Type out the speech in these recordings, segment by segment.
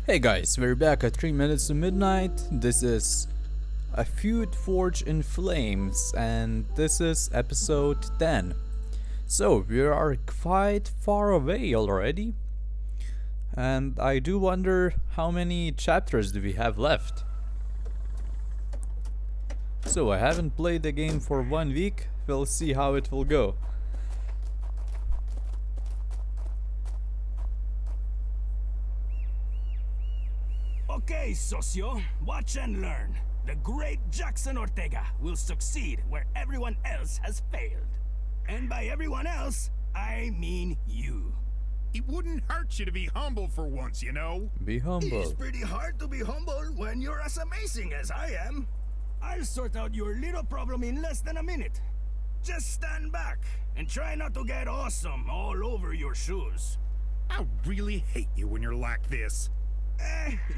Hey guys, we're back at 3 minutes to midnight. This is a Feud Forge in Flames, and this is episode 10. So, we are quite far away already. And I do wonder how many chapters do we have left. So, I haven't played the game for 1 week. We'll see how it will go. Okay, socio, watch and learn. The great Jackson Ortega will succeed where everyone else has failed. And by everyone else, I mean you. It wouldn't hurt you to be humble for once, you know? Be humble. It's pretty hard to be humble when you're as amazing as I am. I'll sort out your little problem in less than a minute. Just stand back and try not to get awesome all over your shoes. I really hate you when you're like this.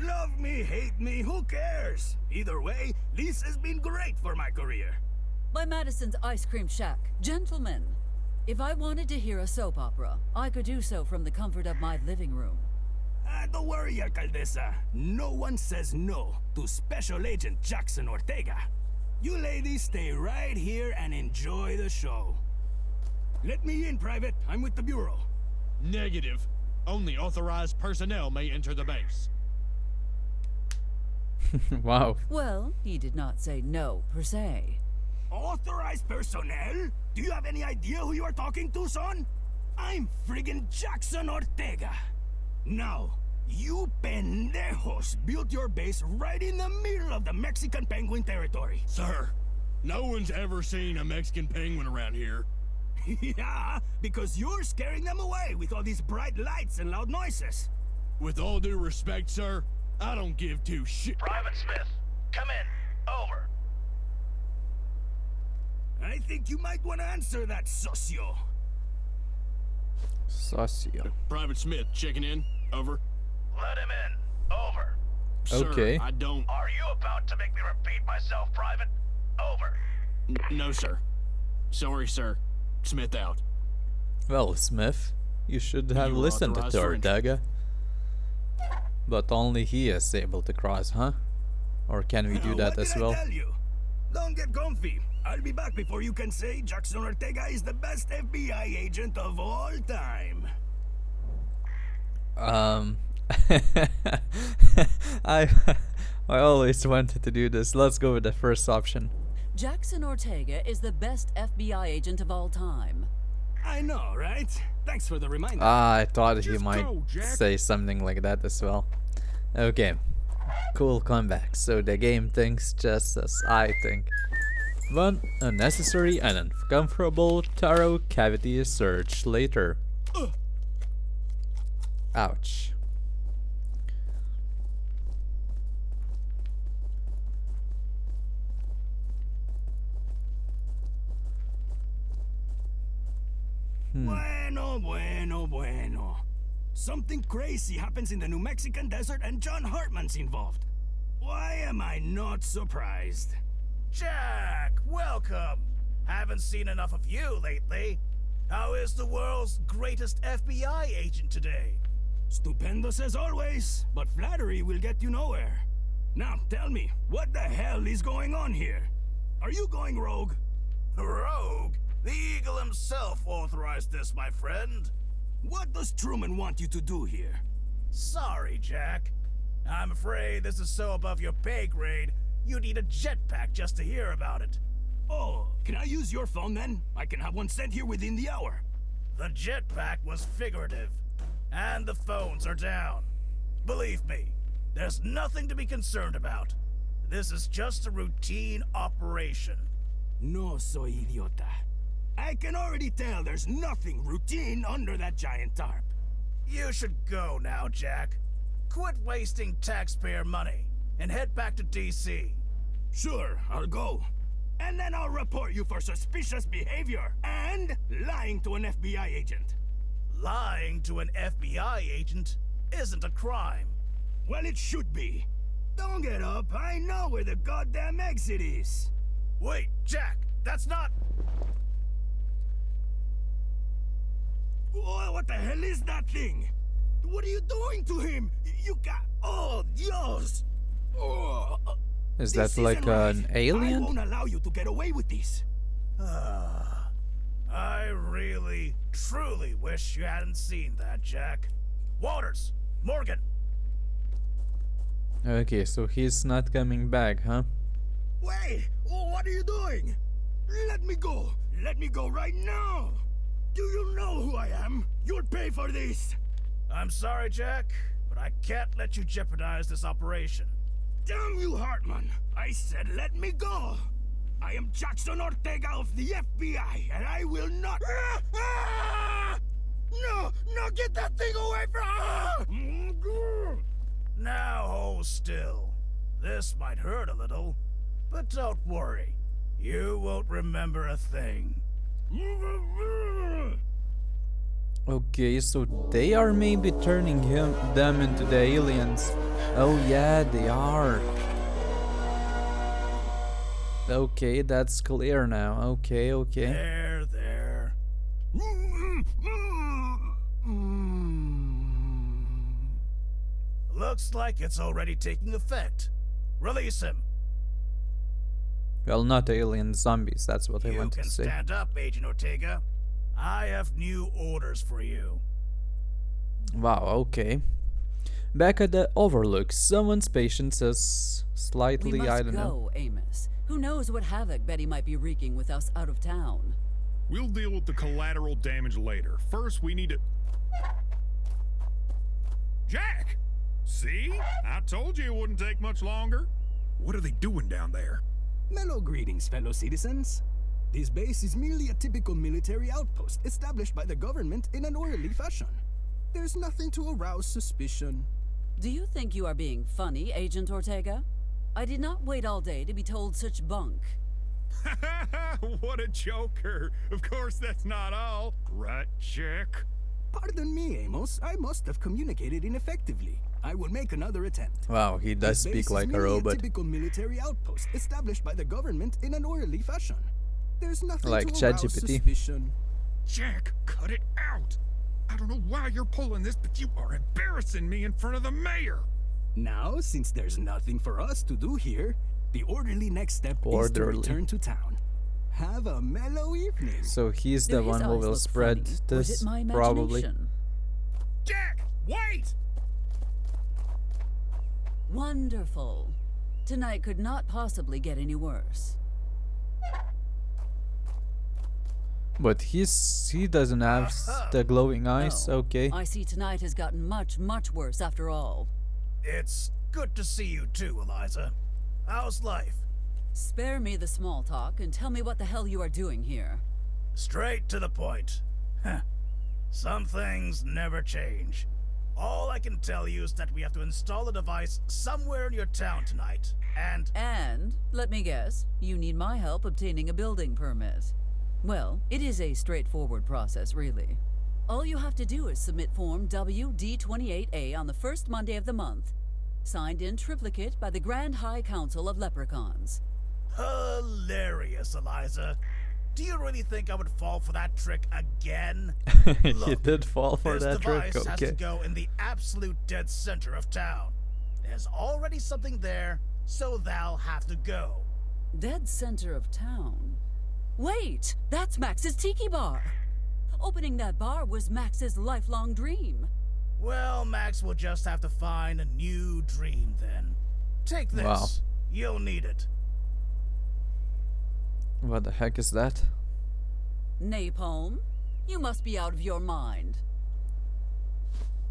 Love me, hate me, who cares? Either way, this has been great for my career. By Madison's Ice Cream Shack. Gentlemen, if I wanted to hear a soap opera, I could do so from the comfort of my living room. Don't worry, Alcaldesa. No one says no to Special Agent Jackson Ortega. You ladies stay right here and enjoy the show. Let me in, Private. I'm with the Bureau. Negative. Only authorized personnel may enter the base. Wow. Well, he did not say no, per se. Authorized personnel? Do you have any idea who you are talking to, son? I'm friggin' Jackson Ortega. Now, you pendejos built your base right in the middle of the Mexican penguin territory. Sir, no one's ever seen a Mexican penguin around here. Yeah, because you're scaring them away with all these bright lights and loud noises. With all due respect, sir, I don't give two shit. Private Smith, come in. Over. I think you might want to answer that, socio. Socio. Private Smith, checking in. Over. Let him in. Over. Okay. Sir, I don't... Are you about to make me repeat myself, Private? Over. No, sir. Sorry, sir. Smith out. Well, Smith, you should have You were listened to authorized for Ortega. But only he is able to cross, huh? Or can we do that as well? What did I tell you? Don't get comfy. I'll be back before you can say Jackson Ortega is the best FBI agent of all time. I always wanted to do this. Let's go with the first option. Jackson Ortega is the best FBI agent of all time. I know, right? Thanks for the reminder. I thought he Just might go, Jack. say something like that as well. Okay. Cool comeback. So the game thinks just as I think. One unnecessary and uncomfortable tarot cavity search later. Ouch. Bueno. Something crazy happens in the New Mexican desert and John Hartman's involved. Why am I not surprised? Jack, welcome. Haven't seen enough of you lately. How is the world's greatest FBI agent today? Stupendous as always, but flattery will get you nowhere. Now, tell me, what the hell is going on here? Are you going rogue? Rogue? The Eagle himself authorized this, my friend. What does Truman want you to do here? Sorry, Jack. I'm afraid this is so above your pay grade, you need a jetpack just to hear about it. Oh, can I use your phone then? I can have one sent here within the hour. The jetpack was figurative, and the phones are down. Believe me, there's nothing to be concerned about. This is just a routine operation. No soy idiota. I can already tell there's nothing routine under that giant tarp. You should go now, Jack. Quit wasting taxpayer money and head back to DC. Sure, I'll go. And then I'll report you for suspicious behavior and lying to an FBI agent. Lying to an FBI agent isn't a crime. Well, it should be. Don't get up. I know where the goddamn exit is. Wait, Jack, that's not... Oh, what the hell is that thing? What are you doing to him? You got... Oh! Malditos! Oh, Is this that like isn't right. an I alien? won't allow you to get away with this. I really, truly wish you hadn't seen that, Jack. Waters! Morgan! Okay, so he's not coming back, huh? Wait! What are you doing? Let me go! Let me go right now! Do you know who I am? You'll pay for this! I'm sorry, Jack, but I can't let you jeopardize this operation. Damn you, Hartman! I said let me go! I am Jackson Ortega of the FBI, and I will not... No! No, get that thing away from... Now hold still. This might hurt a little, but don't worry. You won't remember a thing. Okay, so they are maybe turning them into the aliens. Oh yeah, they are. Okay, that's clear now. Okay. There. Looks like it's already taking effect. Release him. Well, not alien zombies, that's what I You wanted can to say. stand up, Agent Ortega. I have new orders for you. Wow, okay. Back at the Overlook, someone's patience is We slightly, must I don't go, know. Amos. Who knows what havoc Betty might be wreaking with us out of town? We'll deal with the collateral damage later. First, we need to... Jack! See? I told you it wouldn't take much longer. What are they doing down there? Mellow greetings, fellow citizens. This base is merely a typical military outpost established by the government in an orderly fashion. There's nothing to arouse suspicion. Do you think you are being funny, Agent Ortega? I did not wait all day to be told such bunk. What a joker. Of course that's not all. Right, Jack? Pardon me, Amos. I must have communicated ineffectively. I will make another attempt. Wow, he does This speak base like is a merely robot. typical military outpost established by the government in an orderly fashion. There's nothing Like to arouse ChatGPT. suspicion. Jack, cut it out. I don't know why you're pulling this, but you are embarrassing me in front of the mayor. Now, since there's nothing for us to do here, the orderly next step is to Orderly. return to town. Have a mellow evening. So he's Do the his one who eyes will look spread funny, or is this, it my probably. imagination? Jack, wait! Wonderful. Tonight could not possibly get any worse. But he doesn't have the glowing eyes, No, okay. I see tonight has gotten much, much worse after all. It's good to see you too, Eliza. How's life? Spare me the small talk and tell me what the hell you are doing here. Straight to the point. Huh. Some things never change. All I can tell you is that we have to install a device somewhere in your town tonight, and... And, let me guess, you need my help obtaining a building permit. Well, it is a straightforward process, really. All you have to do is submit Form WD-28A on the first Monday of the month, signed in triplicate by the Grand High Council of Leprechauns. Hilarious, Eliza. Do you really think I would fall for that trick again? He Look, did fall for this that trick, device has to okay. go in the absolute dead center of town. There's already something there, so they'll have to go. Dead center of town. Wait, that's Max's Tiki Bar. Opening that bar was Max's lifelong dream. Well, Max will just have to find a new dream then. Take this. Wow. You'll need it. What the heck is that? Napalm? You must be out of your mind.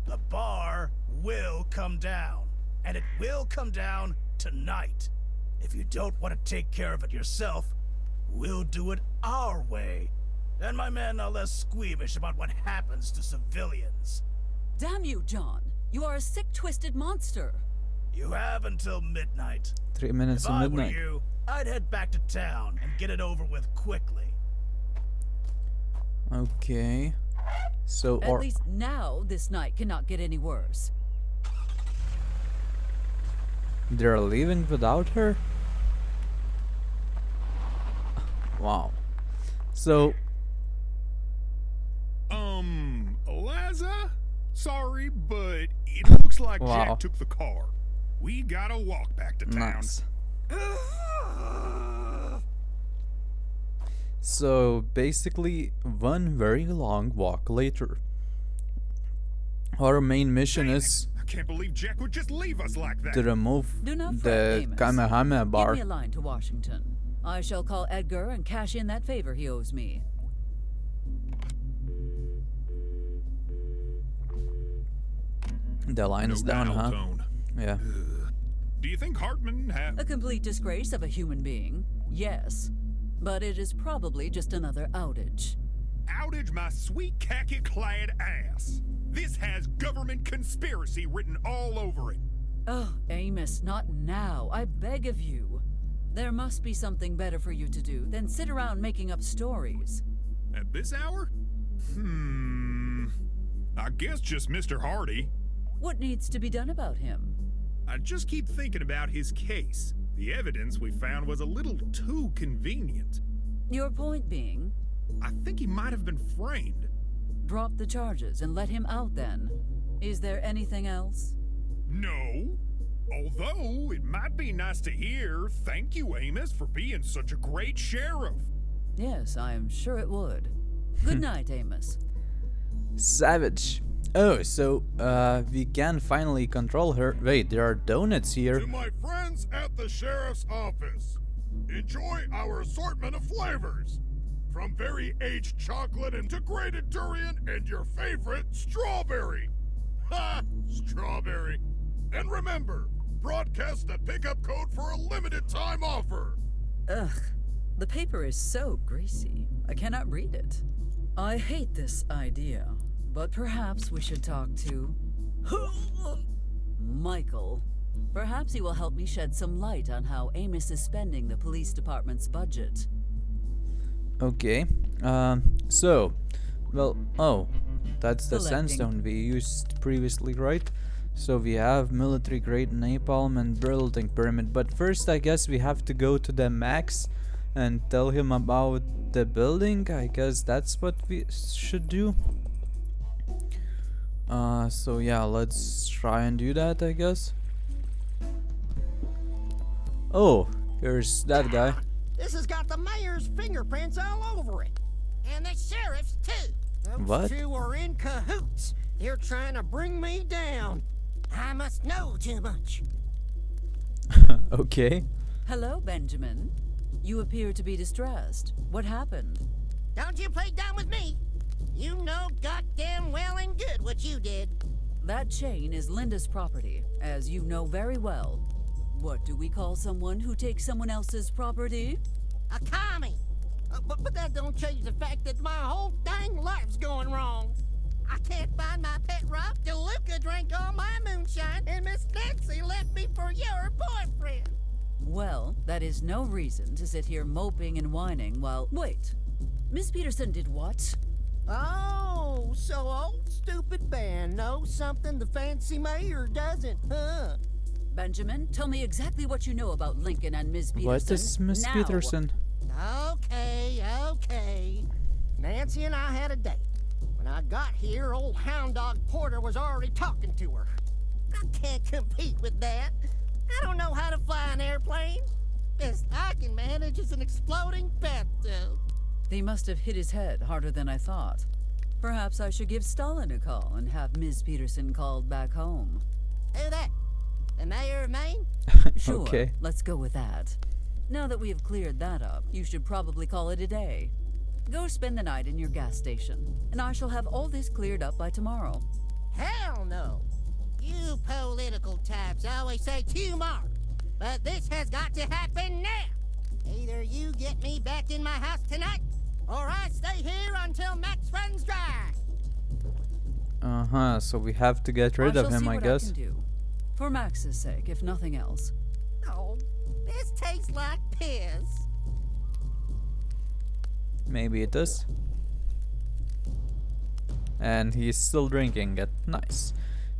The bar will come down, and it will come down tonight. If you don't want to take care of it yourself, we'll do it our way. And my men are less squeamish about what happens to civilians. Damn you, John. You are a sick, twisted monster. You have until midnight. 3 minutes If to I were midnight. you, I'd head back to town and get it over with quickly. Okay. So, At least now, this night cannot get any worse. they're leaving without her? Wow. So, Eliza? Sorry, but it looks like Wow. Jack took the car. We gotta walk back to town. Nice. So basically, one very long walk later. Our main mission Damn it. is I can't believe Jack would just leave us like that. to remove Do not fret, the Amos. Kamehameha Give bar. me a line to Washington. I shall call Edgar and cash in that favor he owes me. The line is No down, dial huh? tone. Yeah. Do you think Hartman A complete disgrace of a human being, yes. But it is probably just another outage. outage my sweet khaki-clad ass? This has government conspiracy written all over it. Oh, Amos, not now. I beg of you. There must be something better for you to do than sit around making up stories. At this hour? I guess just Mr. Hardy. What needs to be done about him? I just keep thinking about his case. The evidence we found was a little too convenient. Your point being, I think he might have been framed. drop the charges and let him out then. Is there anything else? No. Although, it might be nice to hear, thank you, Amos, for being such a great sheriff. Yes, I am sure it would. Good night, Amos. Savage. Oh, so we can finally control her. Wait, there are donuts here. To my friends at the sheriff's office, enjoy our assortment of flavors. From very aged chocolate and to grated durian and your favorite strawberry. Ha! Strawberry. And remember, broadcast the pickup code for a limited time offer. Ugh, the paper is so greasy. I cannot read it. I hate this idea, but perhaps we should talk to Michael. Perhaps he will help me shed some light on how Amos is spending the police department's budget. Okay. Oh, that's the Collecting. sandstone we used previously, right? So we have military grade napalm and building permit, but first I guess we have to go to the Max and tell him about the building. I guess that's what we should do. So yeah, let's try and do that, I guess. Oh, here's that guy. This has got the mayor's fingerprints all over it. And the sheriff's too. Those What? two are in cahoots. They're trying to bring me down. I must know too much. Okay. Hello, Benjamin. You appear to be distressed. What happened? Don't you play dumb with me. You know goddamn well and good what you did. That chain is Linda's property, as you know very well. What do we call someone who takes someone else's property? A commie. But that don't change the fact that my whole dang life's going wrong. I can't find my pet rock. DeLuca drank all my moonshine, and Miss Nancy left me for your boyfriend. Well, that is no reason to sit here moping and whining while... Wait. Miss Peterson did what? Oh, so old stupid band knows something the fancy mayor doesn't, huh? Benjamin, tell me exactly what you know about Lincoln and Miss Peterson. What is Miss now. Peterson? Okay. Nancy and I had a date. When I got here, old hound dog Porter was already talking to her. I can't compete with that. I don't know how to fly an airplane. Best I can manage is an exploding bathtub. He must have hit his head harder than I thought. Perhaps I should give Stalin a call and have Miss Peterson called back home. Who that? The mayor of Maine? Sure, Okay. let's go with that. Now that we have cleared that up, you should probably call it a day. Go spend the night in your gas station, and I shall have all this cleared up by tomorrow. Hell no. You political types always say tomorrow, but this has got to happen now. Either you get me back in my house tonight, or I stay here until Max runs dry. So we have to get rid I of shall him, see I what guess. I can do. For Max's sake, if nothing else. Oh, this tastes like piss. Maybe it does. And he's still drinking it. Nice.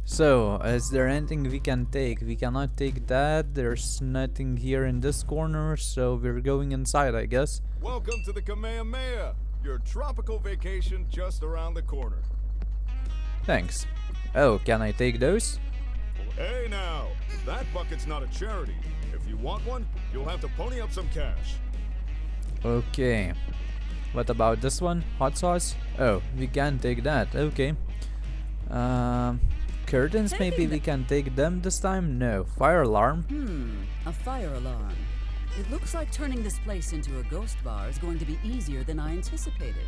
So, is there anything we can take? We cannot take that. There's nothing here in this corner, so we're going inside, I guess. Welcome to the Kamehameha, your tropical vacation just around the corner. Thanks. Oh, can I take those? Hey now, that bucket's not a charity. If you want one, you'll have to pony up some cash. Okay. What about this one? Hot sauce? Oh, we can take that. Okay. Curtains, maybe we can take them this time? No. Fire alarm? A fire alarm. It looks like turning this place into a ghost bar is going to be easier than I anticipated.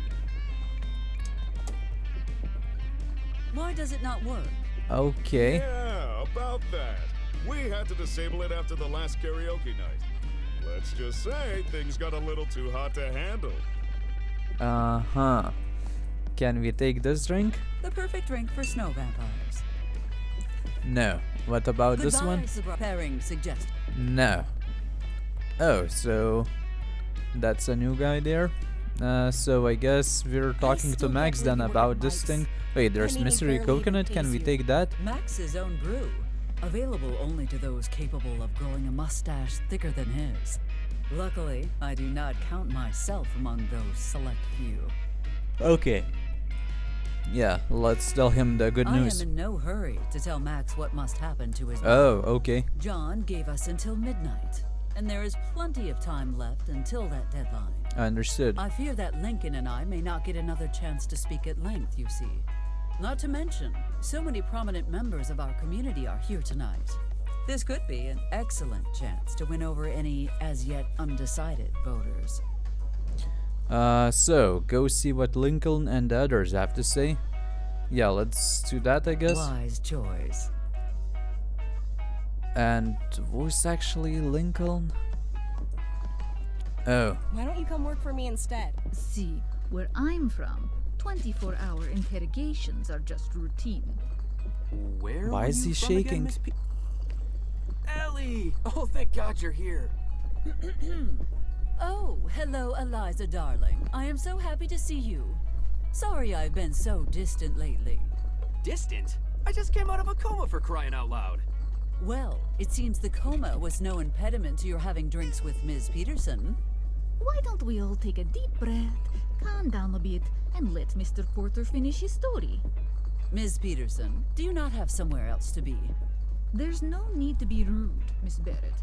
Why does it not work? Okay. Yeah, about that. We had to disable it after the last karaoke night. Let's just say things got a little too hot to handle. Uh-huh. Can we take this drink? The perfect drink for snow vampires. No. What about this one? Pairing suggested. No. Oh, so that's a new guy there. So I guess we're talking to still Max can't then believe about what this Mike's- thing. Wait, there's mean, he mystery barely coconut. even Can we pays take that? Max's own brew. Available only to those capable of growing a mustache thicker than his. Luckily, I do not count myself among those select few. Okay. Yeah, let's tell him the good news. I am in no hurry to tell Max what must happen to his Oh, okay. John gave us until midnight, and there is plenty of time left until that deadline. I understood. I fear that Lincoln and I may not get another chance to speak at length, you see. Not to mention, so many prominent members of our community are here tonight. This could be an excellent chance to win over any as yet undecided voters. So go see what Lincoln and the others have to say. Yeah, let's do that, I guess. Wise choice. And who's actually Lincoln? Oh, Why don't you come work for me instead? See, where I'm from, 24-hour interrogations are just routine. Where why were is you he from again, shaking? Miss Ellie! Oh, thank God you're here. Oh, hello, Eliza, darling. I am so happy to see you. Sorry I've been so distant lately. Distant? I just came out of a coma, for crying out loud. Well, it seems the coma was no impediment to your having drinks with Ms. Peterson. Why don't we all take a deep breath, calm down a bit, and let Mr. Porter finish his story? Ms. Peterson, do you not have somewhere else to be? There's no need to be rude, Miss Barrett.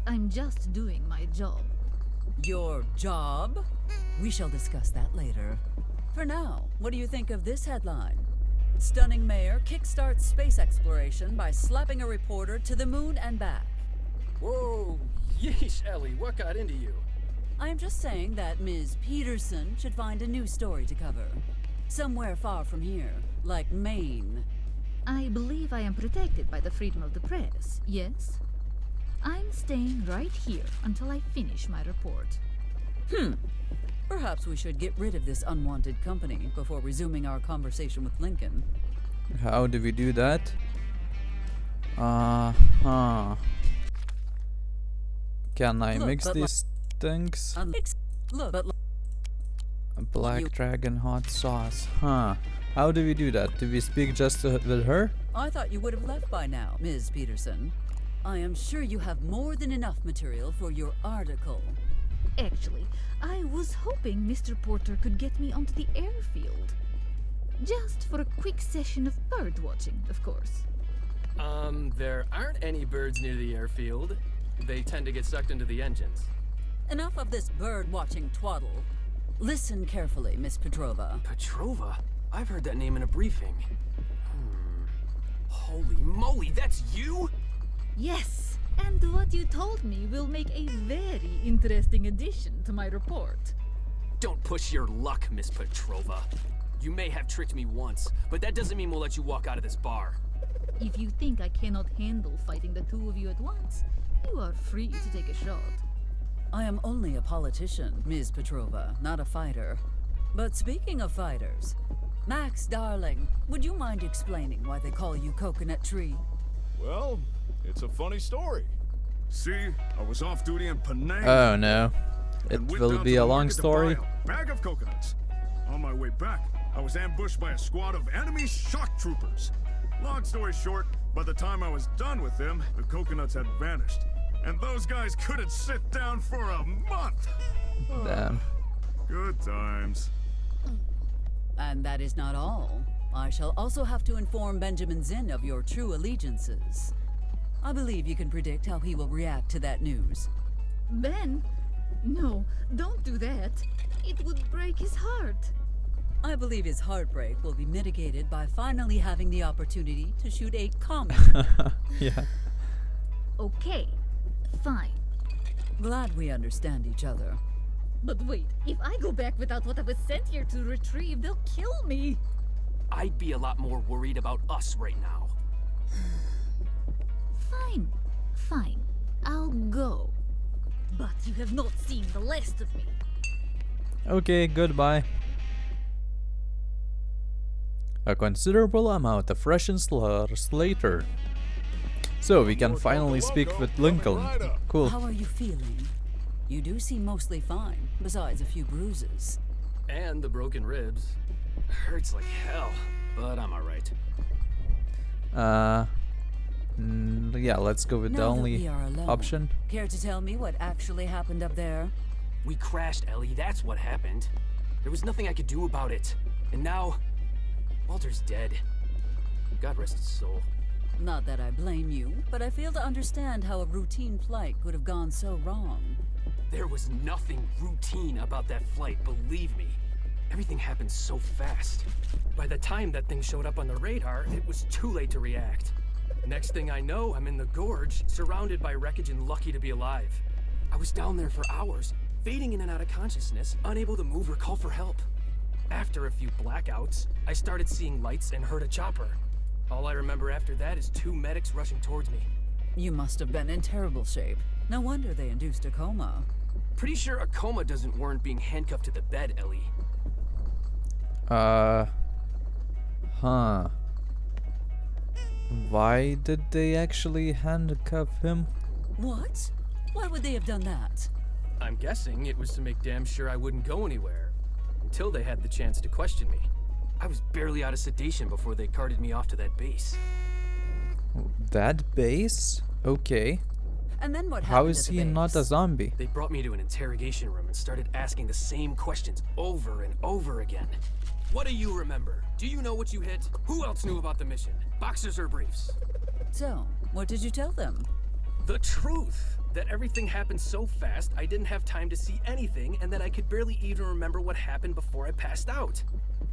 I'm just doing my job. Your job? We shall discuss that later. For now, what do you think of this headline? Stunning mayor kickstarts space exploration by slapping a reporter to the moon and back. Whoa, yeesh, Ellie, what got into you? I am just saying that Ms. Peterson should find a new story to cover. Somewhere far from here, like Maine. I believe I am protected by the freedom of the press, yes? I'm staying right here until I finish my report. Perhaps we should get rid of this unwanted company before resuming our conversation with Lincoln. how do we do that? Uh-huh. Can I Look, mix but these things? Look, but A black you- dragon hot sauce. Huh. How do we do that? Do we speak just with her? I thought you would have left by now, Ms. Peterson. I am sure you have more than enough material for your article. Actually, I was hoping Mr. Porter could get me onto the airfield. Just for a quick session of bird watching, of course. There aren't any birds near the airfield. They tend to get sucked into the engines. Enough of this bird-watching twaddle. Listen carefully, Miss Petrova. Petrova? I've heard that name in a briefing. Holy moly, that's you? Yes, and what you told me will make a very interesting addition to my report. Don't push your luck, Miss Petrova. You may have tricked me once, but that doesn't mean we'll let you walk out of this bar. If you think I cannot handle fighting the two of you at once, you are free to take a shot. I am only a politician, Ms. Petrova, not a fighter. But speaking of fighters, Max, darling, would you mind explaining why they call you Coconut Tree? Well, it's a funny story. See, I was off duty in Penang. Oh no. It and went will down be to a the long market to story. buy a bag of coconuts. On my way back, I was ambushed by a squad of enemy shock troopers. Long story short, by the time I was done with them, the coconuts had vanished. And those guys couldn't sit down for a month. Damn. Good times. And that is not all. I shall also have to inform Benjamin Zinn of your true allegiances. I believe you can predict how he will react to that news. Ben? No, don't do that. It would break his heart. I believe his heartbreak will be mitigated by finally having the opportunity to shoot a comet. Yeah. Okay, fine. Glad we understand each other. But wait, if I go back without what I was sent here to retrieve, they'll kill me. I'd be a lot more worried about us right now. Fine, fine. I'll go. But you have not seen the last of me. Okay, goodbye. A considerable amount of Russian slurs later. So we can finally speak with Lincoln. Cool. How are you feeling? You do seem mostly fine, besides a few bruises. And the broken ribs. Hurts like hell, but I'm alright. Yeah, let's go with the Now that only we are alone, option. Care to tell me what actually happened up there? We crashed, Ellie. That's what happened. There was nothing I could do about it. And now, Walter's dead. God rest his soul. Not that I blame you, but I fail to understand how a routine flight could have gone so wrong. There was nothing routine about that flight, believe me. Everything happened so fast. By the time that thing showed up on the radar, it was too late to react. Next thing I know, I'm in the gorge, surrounded by wreckage and lucky to be alive. I was down there for hours, fading in and out of consciousness, unable to move or call for help. After a few blackouts, I started seeing lights and heard a chopper. All I remember after that is 2 medics rushing towards me. You must have been in terrible shape. No wonder they induced a coma. Pretty sure a coma doesn't warrant being handcuffed to the bed, Ellie. Huh. Why did they actually handcuff him? What? Why would they have done that? I'm guessing it was to make damn sure I wouldn't go anywhere, until they had the chance to question me. I was barely out of sedation before they carted me off to that base. That base? Okay. And then what happened? How is he not a zombie? They brought me to an interrogation room and started asking the same questions over and over again. What do you remember? Do you know what you hit? Who else knew about the mission? Boxers or briefs? So, what did you tell them? The truth! That everything happened so fast I didn't have time to see anything, and that I could barely even remember what happened before I passed out.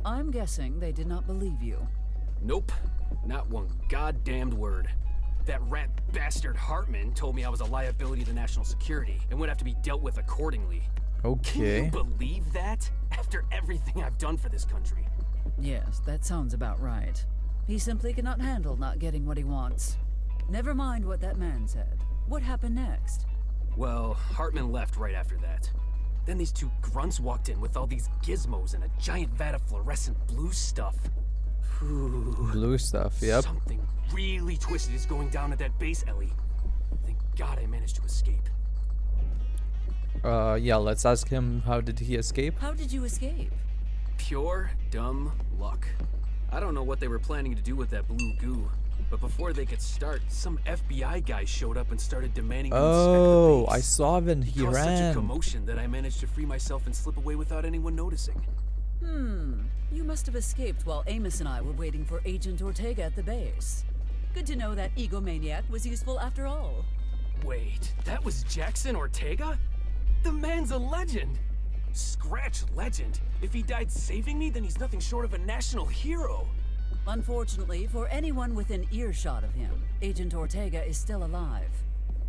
I'm guessing they did not believe you. Nope. Not one goddamned word. That rat bastard Hartman told me I was a liability to national security and would have to be dealt with accordingly. Okay. Can you believe that? After everything I've done for this country. Yes, that sounds about right. He simply cannot handle not getting what he wants. Never mind what that man said. What happened next? Well, Hartman left right after that. Then these 2 grunts walked in with all these gizmos and a giant vat of fluorescent blue stuff. Ooh. Blue stuff, yep. Something really twisted is going down at that base, Ellie. Thank God I managed to escape. Yeah, let's ask him, how did he escape? How did you escape? Pure, dumb luck. I don't know what they were planning to do with that blue goo, but before they could start, some FBI guy showed up and started demanding to inspect the base. I saw when he Caused such a ran. commotion that I managed to free myself and slip away without anyone noticing. You must have escaped while Amos and I were waiting for Agent Ortega at the base. Good to know that egomaniac was useful after all. Wait, that was Jackson Ortega? The man's a legend! Scratch legend. If he died saving me, then he's nothing short of a national hero. Unfortunately, for anyone within earshot of him, Agent Ortega is still alive.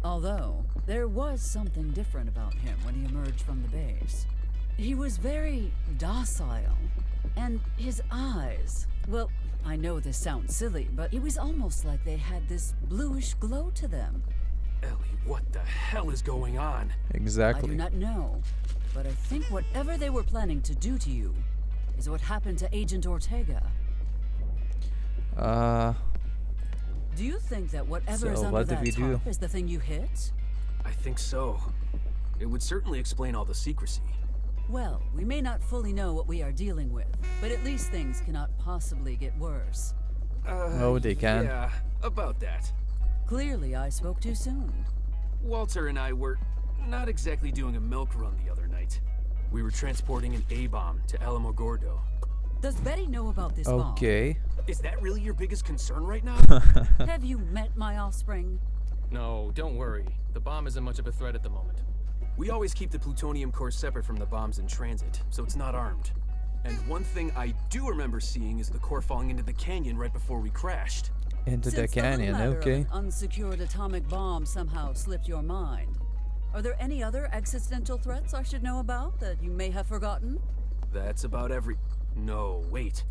Although, there was something different about him when he emerged from the base. He was very docile. And his eyes, well, I know this sounds silly, but it was almost like they had this bluish glow to them. Ellie, what the hell is going on? Exactly. I do not know, but I think whatever they were planning to do to you is what happened to Agent Ortega. Do you think that whatever is under that tarp is the thing you hit? I think so. It would certainly explain all the secrecy. Well, we may not fully know what we are dealing with, but at least things cannot possibly get worse. Oh, they can. Yeah, about that. Clearly, I spoke too soon. Walter and I were not exactly doing a milk run the other night. We were transporting an A-bomb to Alamogordo. Does Betty know about this bomb? Okay. Is that really your biggest concern right now? Have you met my offspring? No, don't worry. The bomb isn't much of a threat at the moment. We always keep the plutonium core separate from the bombs in transit, so it's not armed. And one thing I do remember seeing is the core falling into the canyon right before we crashed. Into the Since the canyon, little matter of okay. an unsecured atomic bomb somehow slipped your mind, are there any other existential threats I should know about that you may have forgotten? That's about every... No, wait.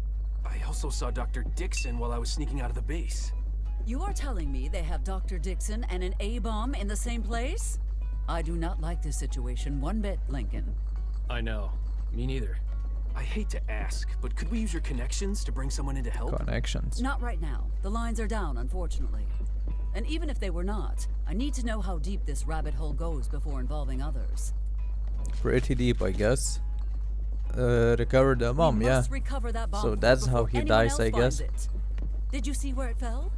I also saw Dr. Dixon while I was sneaking out of the base. You are telling me they have Dr. Dixon and an A-bomb in the same place? I do not like this situation one bit, Lincoln. I know. Me neither. I hate to ask, but could we use your connections to bring someone in to help? Connections. Not right now. The lines are down, unfortunately. And even if they were not, I need to know how deep this rabbit hole goes before involving others. Pretty deep, I guess. Recover the bomb, We yeah. must recover that bomb So that's how before he anyone dies, else I finds guess. it. Did you see where it fell?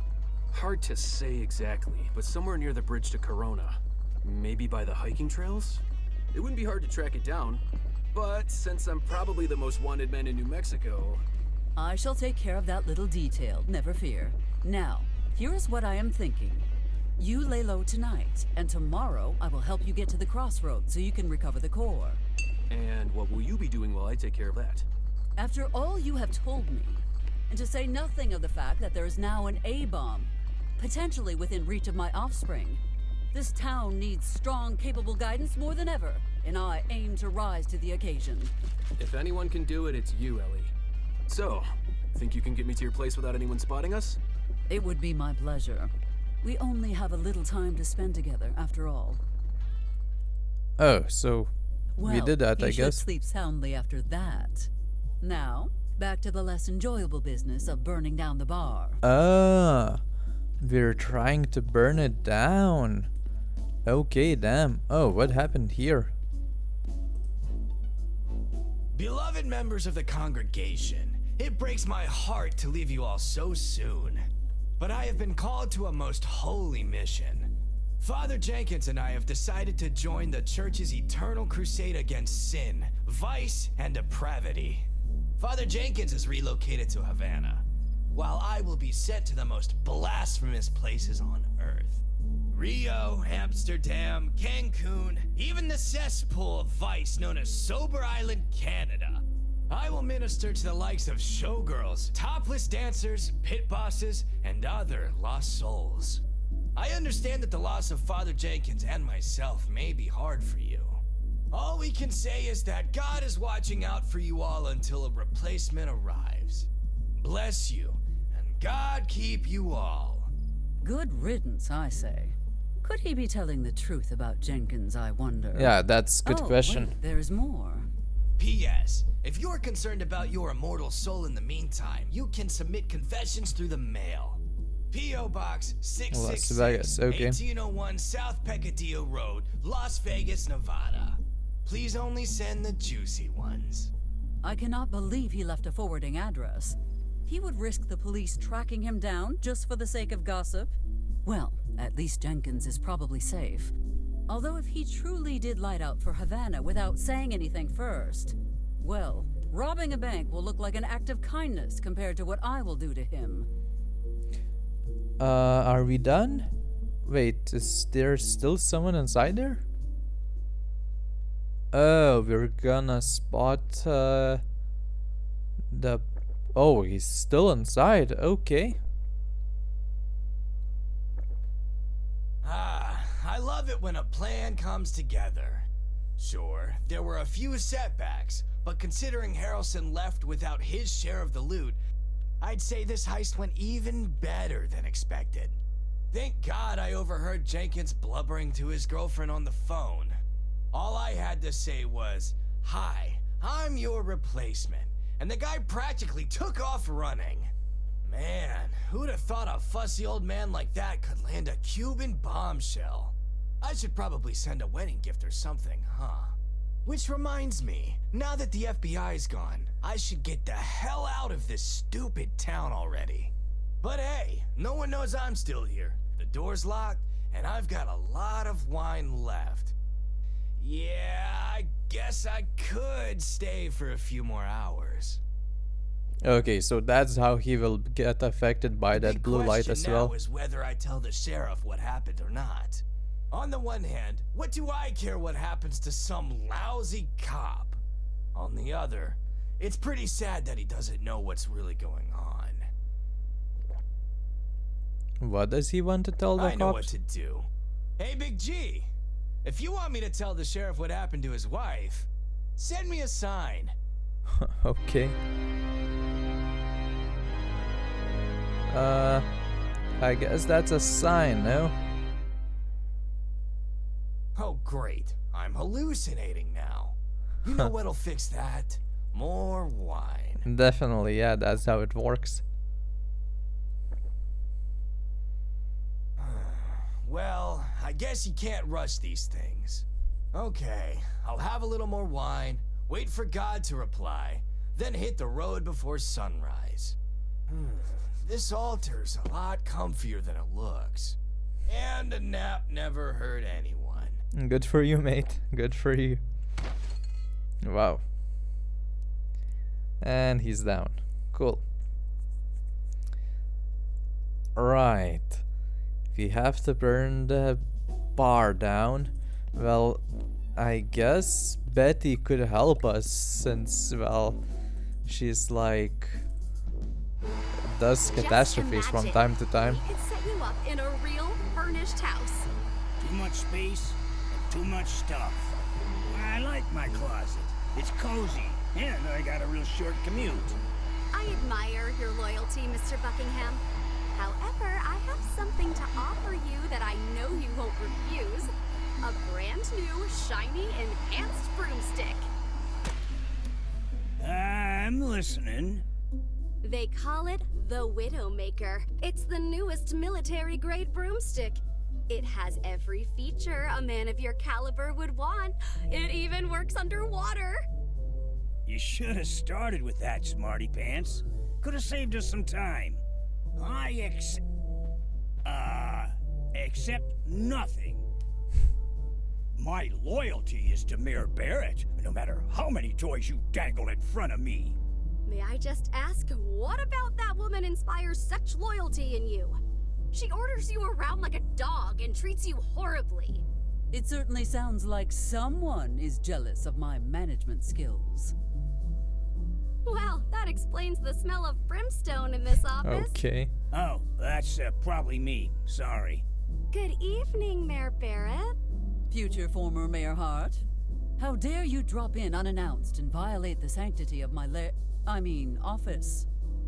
Hard to say exactly, but somewhere near the bridge to Corona. Maybe by the hiking trails? It wouldn't be hard to track it down. But since I'm probably the most wanted man in New Mexico... I shall take care of that little detail, never fear. Now, here is what I am thinking. You lay low tonight, and tomorrow I will help you get to the crossroads so you can recover the core. And what will you be doing while I take care of that? After all you have told me, and to say nothing of the fact that there is now an A-bomb, potentially within reach of my offspring, this town needs strong, capable guidance more than ever, and I aim to rise to the occasion. If anyone can do it, it's you, Ellie. So, think you can get me to your place without anyone spotting us? It would be my pleasure. We only have a little time to spend together, after all. Oh, so we Well, did that, you I should guess. sleep soundly after that. Now, back to the less enjoyable business of burning down the bar. Ah, we're trying to burn it down. Okay, damn. Oh, what happened here? Beloved members of the congregation, it breaks my heart to leave you all so soon. But I have been called to a most holy mission. Father Jenkins and I have decided to join the church's eternal crusade against sin, vice, and depravity. Father Jenkins is relocated to Havana, while I will be sent to the most blasphemous places on earth. Rio, Amsterdam, Cancun, even the cesspool of vice known as Sober Island, Canada. I will minister to the likes of showgirls, topless dancers, pit bosses, and other lost souls. I understand that the loss of Father Jenkins and myself may be hard for you. All we can say is that God is watching out for you all until a replacement arrives. Bless you, and God keep you all. Good riddance, I say. Could he be telling the truth about Jenkins, I wonder? Yeah, that's a good question. Wait, there's more. P.S. If you're concerned about your immortal soul in the meantime, you can submit confessions through the mail. P.O. Box 666, Las Vegas, okay. 1801 South Pecadillo Road, Las Vegas, Nevada. Please only send the juicy ones. I cannot believe he left a forwarding address. He would risk the police tracking him down just for the sake of gossip? Well, at least Jenkins is probably safe. Although if he truly did light out for Havana without saying anything first, well, robbing a bank will look like an act of kindness compared to what I will do to him. Are we done? Wait, is there still someone inside there? Oh, we're gonna spot the... Oh, he's still inside. Okay. I love it when a plan comes together. Sure, there were a few setbacks, but considering Harrelson left without his share of the loot, I'd say this heist went even better than expected. Thank God I overheard Jenkins blubbering to his girlfriend on the phone. All I had to say was, "Hi, I'm your replacement," and the guy practically took off running. Man, who'd have thought a fussy old man like that could land a Cuban bombshell? I should probably send a wedding gift or something, huh? Which reminds me, now that the FBI's gone, I should get the hell out of this stupid town already. But hey, no one knows I'm still here. The door's locked, and I've got a lot of wine left. Yeah, I guess I could stay for a few more hours. Okay, so that's how he will get affected by that blue light as well. The question now is whether I tell the sheriff what happened or not. On the one hand, what do I care what happens to some lousy cop? On the other, it's pretty sad that he doesn't know what's really going on. What does he want to tell the cops? I know what to do. Hey, Big G, if you want me to tell the sheriff what happened to his wife, send me a sign. Okay. I guess that's a sign, no? Oh, great. I'm hallucinating now. You know what'll fix that? More wine. Definitely, yeah, that's how it works. Well, I guess you can't rush these things. Okay, I'll have a little more wine, wait for God to reply, then hit the road before sunrise. This altar's a lot comfier than it looks. And a nap never hurt anyone. Good for you, mate. Good for you. Wow. And he's down. Cool. Right. We have to burn the bar down. Well, I guess Betty could help us since, well, she's like does catastrophes from time to time. We could set you up in a real furnished house. Too much space and too much stuff. I like my closet. It's cozy, and I got a real short commute. I admire your loyalty, Mr. Buckingham. However, I have something to offer you that I know you won't refuse. A brand new, shiny, enhanced broomstick. I'm listening. They call it the Widowmaker. It's the newest military-grade broomstick. It has every feature a man of your caliber would want. It even works underwater. You should have started with that, Smarty Pants. Could have saved us some time. I accept nothing. My loyalty is to Mayor Barrett, no matter how many toys you dangle in front of me. May I just ask, what about that woman inspires such loyalty in you? She orders you around like a dog and treats you horribly. It certainly sounds like someone is jealous of my management skills. Well, that explains the smell of brimstone in this office. Okay. Oh, that's probably me. Sorry. Good evening, Mayor Barrett. Future former Mayor Hart. How dare you drop in unannounced and violate the sanctity of my office.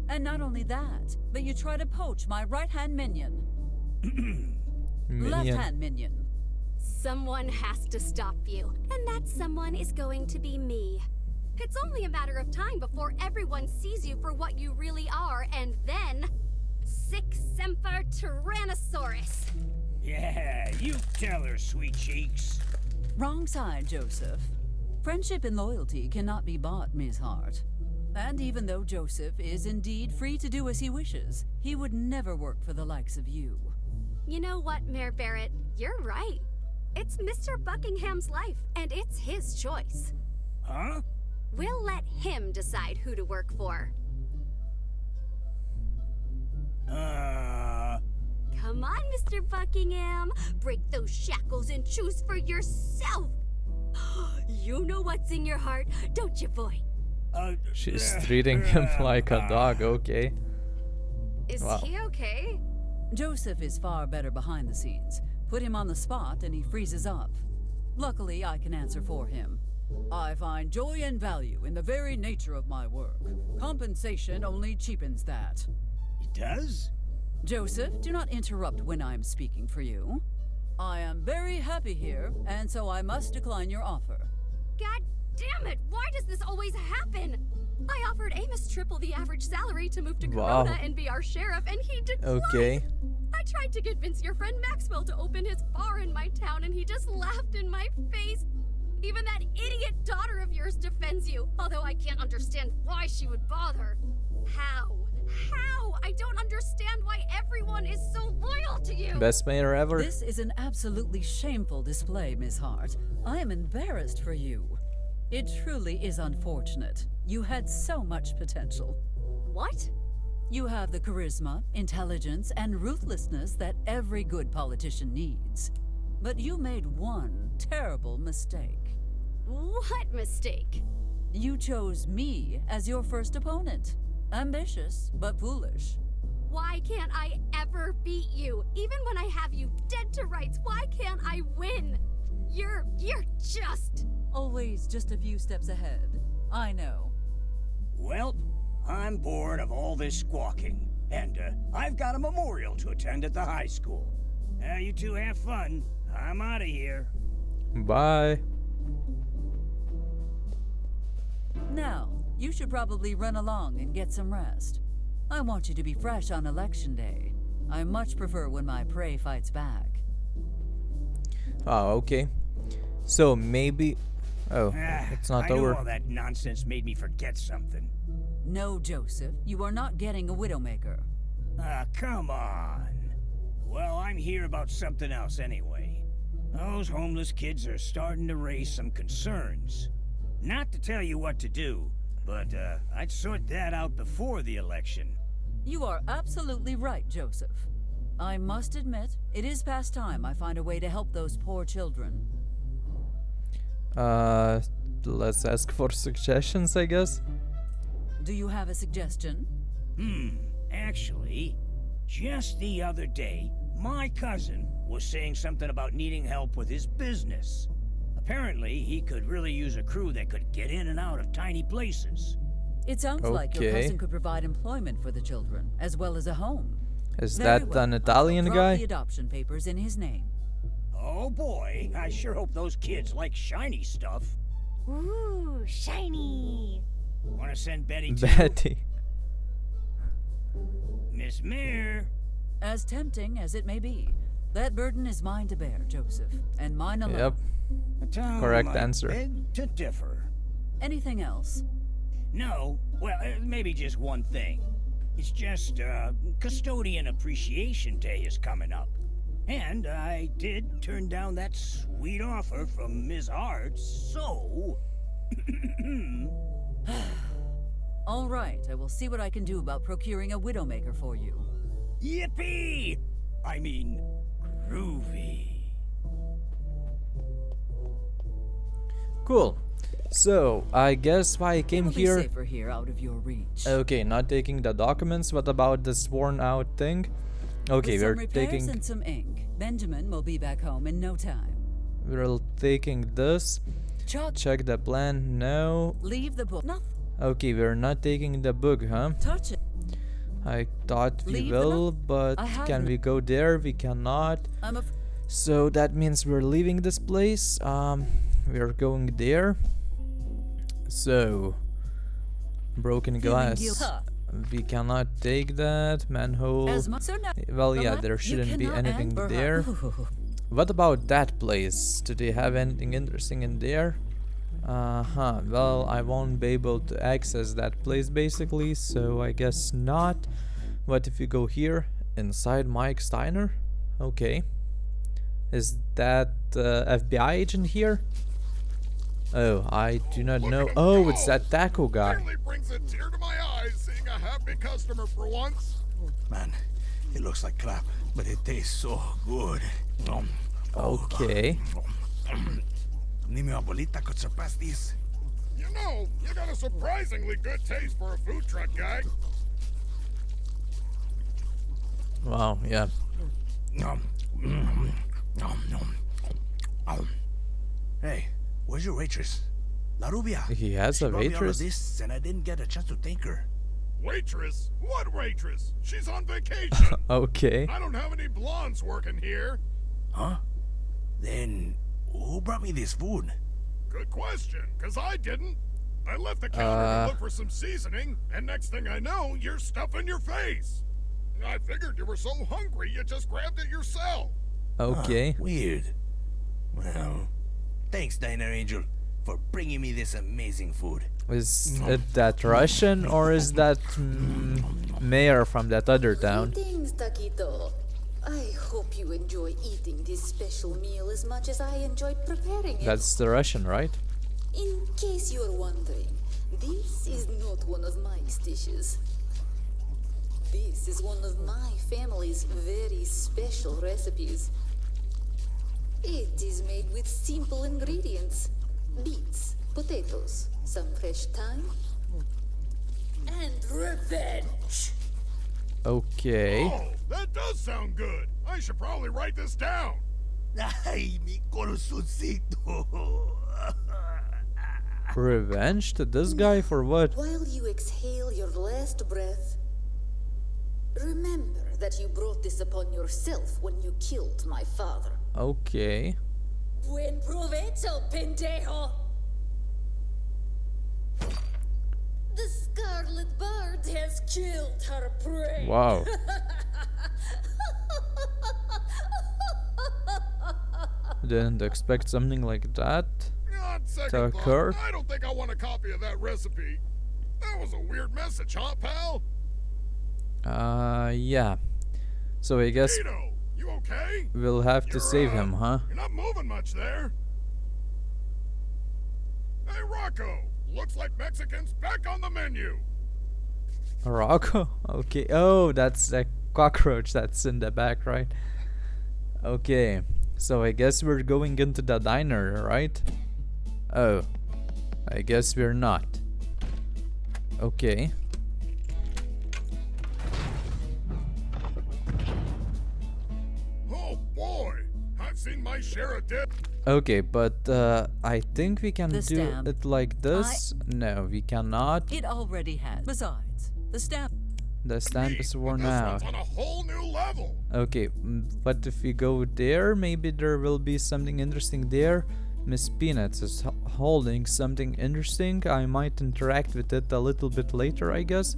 And not only that, but you try to poach my right-hand minion. Left-hand minion. Someone has to stop you, and that someone is going to be me. It's only a matter of time before everyone sees you for what you really are, and then... Sic Semper Tyrannosaurus. Yeah, you tell her, sweet cheeks. Wrong side, Joseph. Friendship and loyalty cannot be bought, Ms. Hart. And even though Joseph is indeed free to do as he wishes, he would never work for the likes of you. You know what, Mayor Barrett? You're right. It's Mr. Buckingham's life, and it's his choice. Huh? We'll let him decide who to work for. Come on, Mr. Buckingham. Break those shackles and choose for yourself. You know what's in your heart, don't you, boy? She's treating him like a dog, okay. Is he okay? Joseph is far better behind the scenes. Put him on the spot and he freezes up. Luckily, I can answer for him. I find joy and value in the very nature of my work. Compensation only cheapens that. It does? Joseph, do not interrupt when I'm speaking for you. I am very happy here, and so I must decline your offer. God damn it! Why does this always happen? I offered Amos triple the average salary to move to Corona and be our sheriff, and he declined. Okay. I tried to convince your friend Maxwell to open his bar in my town, and he just laughed in my face. Even that idiot daughter of yours defends you, although I can't understand why she would bother. How? I don't understand why everyone is so loyal to you. Best mayor ever. This is an absolutely shameful display, Miss Hart. I am embarrassed for you. It truly is unfortunate. You had so much potential. What? You have the charisma, intelligence, and ruthlessness that every good politician needs. But you made one terrible mistake. What mistake? You chose me as your first opponent. Ambitious, but foolish. Why can't I ever beat you? Even when I have you dead to rights, why can't I win? You're just... Always just a few steps ahead. I know. Well, I'm bored of all this squawking, and I've got a memorial to attend at the high school. You two have fun. I'm out of here. Bye. Now, you should probably run along and get some rest. I want you to be fresh on election day. I much prefer when my prey fights back. Oh, okay. So maybe... Oh, it's not I over. know all that nonsense made me forget something. No, Joseph, you are not getting a Widowmaker. Come on. Well, I'm here about something else anyway. Those homeless kids are starting to raise some concerns. Not to tell you what to do, but I'd sort that out before the election. You are absolutely right, Joseph. I must admit, it is past time I find a way to help those poor children. Let's ask for suggestions, I guess. Do you have a suggestion? Actually, just the other day, my cousin was saying something about needing help with his business. Apparently, he could really use a crew that could get in and out of tiny places. It sounds like your cousin could provide employment for the children, as well as a home. Is that an Italian I'll guy? the adoption papers in his name. Oh boy, I sure hope those kids like shiny stuff. Ooh, shiny. Want to send Betty too? Betty. Miss Mayor. As tempting as it may be, that burden is mine to bear, Joseph, and mine alone. Yep. Correct answer. Beg to differ. Anything else? No, well, maybe just one thing. It's just, Custodian Appreciation Day is coming up. And I did turn down that sweet offer from Ms. Hart, so... All right, I will see what I can do about procuring a Widowmaker for you. Yippee! I mean, groovy. Cool. So, I guess why I came It'll here... be safer here, out of your reach. Okay, not taking the documents. What about this worn out thing? Okay, With we're some repairs taking... and some ink. Benjamin will be back home in no time. We're taking this. Check the plan. No. Leave the book. Nothing. Okay, we're not taking the book, huh? Touch it. I thought we Leave will, but can we go there? We cannot. So that means we're leaving this place. We're going there. So, broken glass. We cannot take that. Manhole. Well, yeah, there shouldn't be anything there. What about that place? Do they have anything interesting in there? Well, I won't be able to access that place basically, so I guess not. What if you go here? Inside Mike Steiner? Okay. Is that FBI agent here? Oh, I do not know. Oh, it's that taco guy. Nearly brings a tear to my eyes seeing a happy customer for once. Man, it looks like crap, but it tastes so good. Okay. Ni mi abuelita could surpass these. You know, you got a surprisingly good taste for a food truck guy. Wow, yeah. Hey, where's your waitress? La Rubia. He has a waitress? This, and I didn't get a chance to thank her. Waitress? What waitress? She's on vacation. Okay. I don't have any blondes working here. Huh? Then who brought me this food? Good question, because I didn't. I left the counter to look for some seasoning, and next thing I know, you're stuffing your face. I figured you were so hungry you just grabbed it yourself. Okay. Weird. Well, thanks, Diner Angel, for bringing me this amazing food. Is it that Russian or is that mayor from that other town? Greetings, Taquito. I hope you enjoy eating this special meal as much as I enjoyed preparing it. That's the Russian, right? In case you're wondering, this is not one of Mike's dishes. This is one of my family's very special recipes. It is made with simple ingredients. Beets, potatoes, some fresh thyme, and revenge. Okay. Oh, that does sound good. I should probably write this down. Ay, mi corazoncito. Revenge to this guy for what? While you exhale your last breath, remember that you brought this upon yourself when you killed my father. Okay. Buen provecho, pendejo! The scarlet bird has killed her prey. Wow. Didn't expect something like that On to second occur. thought, I don't think I want a copy of that recipe. That was a weird message, huh, pal? Yeah. So I guess Tito, you okay? we'll have to save him, huh? You're not moving much there. Hey, Rocco. Looks like Mexican's back on the menu. Rocco? Okay. Oh, that's the cockroach that's in the back, right? Okay. So I guess we're going into the diner, right? Oh. I guess we're not. Okay. Oh boy, I've seen my share of dip. Okay, but I think we can The do stamp. it like this. No, we cannot. It already has. Besides, the stamp. The stamp is worn This out. one's on a whole new level. Okay, but if we go there, maybe there will be something interesting there. Miss Peanuts is holding something interesting. I might interact with it a little bit later, I guess.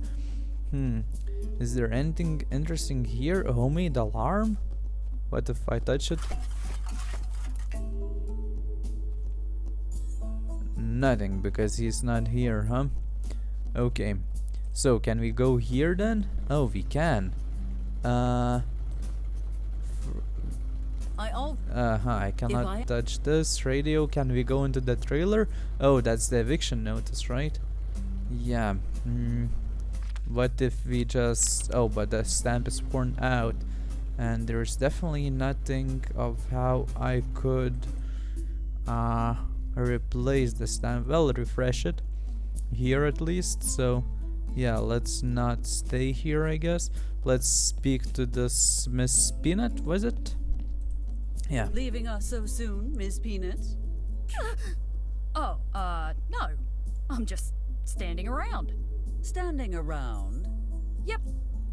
Is there anything interesting here? A homemade alarm? What if I touch it? Nothing, because he's not here, huh? Okay. So, can we go here then? Oh, we can. I cannot touch this radio. Can we go into the trailer? Oh, that's the eviction notice, right? Yeah. What if we just... Oh, but the stamp is worn out. And there's definitely nothing of how I could replace the stamp. Well, refresh it. Here at least. So, yeah, let's not stay here, I guess. Let's speak to this Miss Peanut, was it? Yeah. Leaving us so soon, Miss Peanut? Oh, no. I'm just standing around. Standing around? Yep,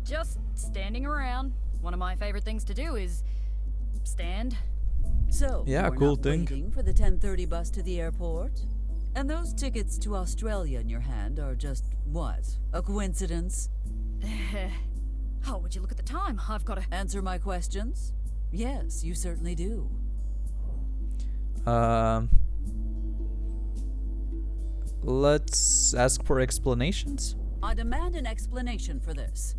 just standing around. One of my favorite things to do is stand. So, yeah, we're cool not thing. waiting for the 10:30 bus to the airport? And those tickets to Australia in your hand are just, what, a coincidence? Oh, would you look at the time? I've got to... Answer my questions? Yes, you certainly do. Let's ask for explanations. I demand an explanation for this.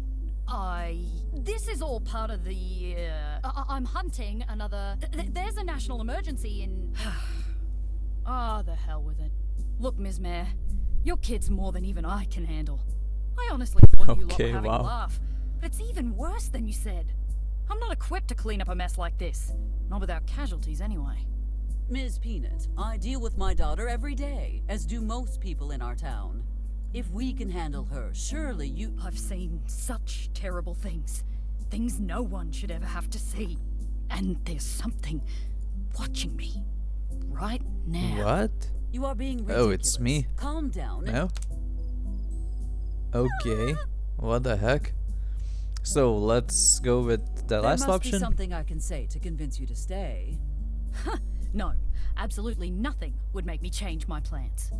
This is all part of the, I'm hunting another... there's a national emergency in... Ah, the hell with it. Look, Ms. Mayor, your kid's more than even I can handle. I honestly thought you lot were having a laugh, but it's even worse than you said. I'm not equipped to clean up a mess like this. Not without casualties, anyway. Ms. Peanut, I deal with my daughter every day, as do most people in our town. If we can handle her, surely you... I've seen such terrible things. Things no one should ever have to see. And there's something watching me. Right now. What? You are being ridiculous. Oh, it's me. Calm down. No? Okay. What the heck? So, let's go with the last There must option. be something I can say to convince you to stay. No, absolutely nothing would make me change my plans.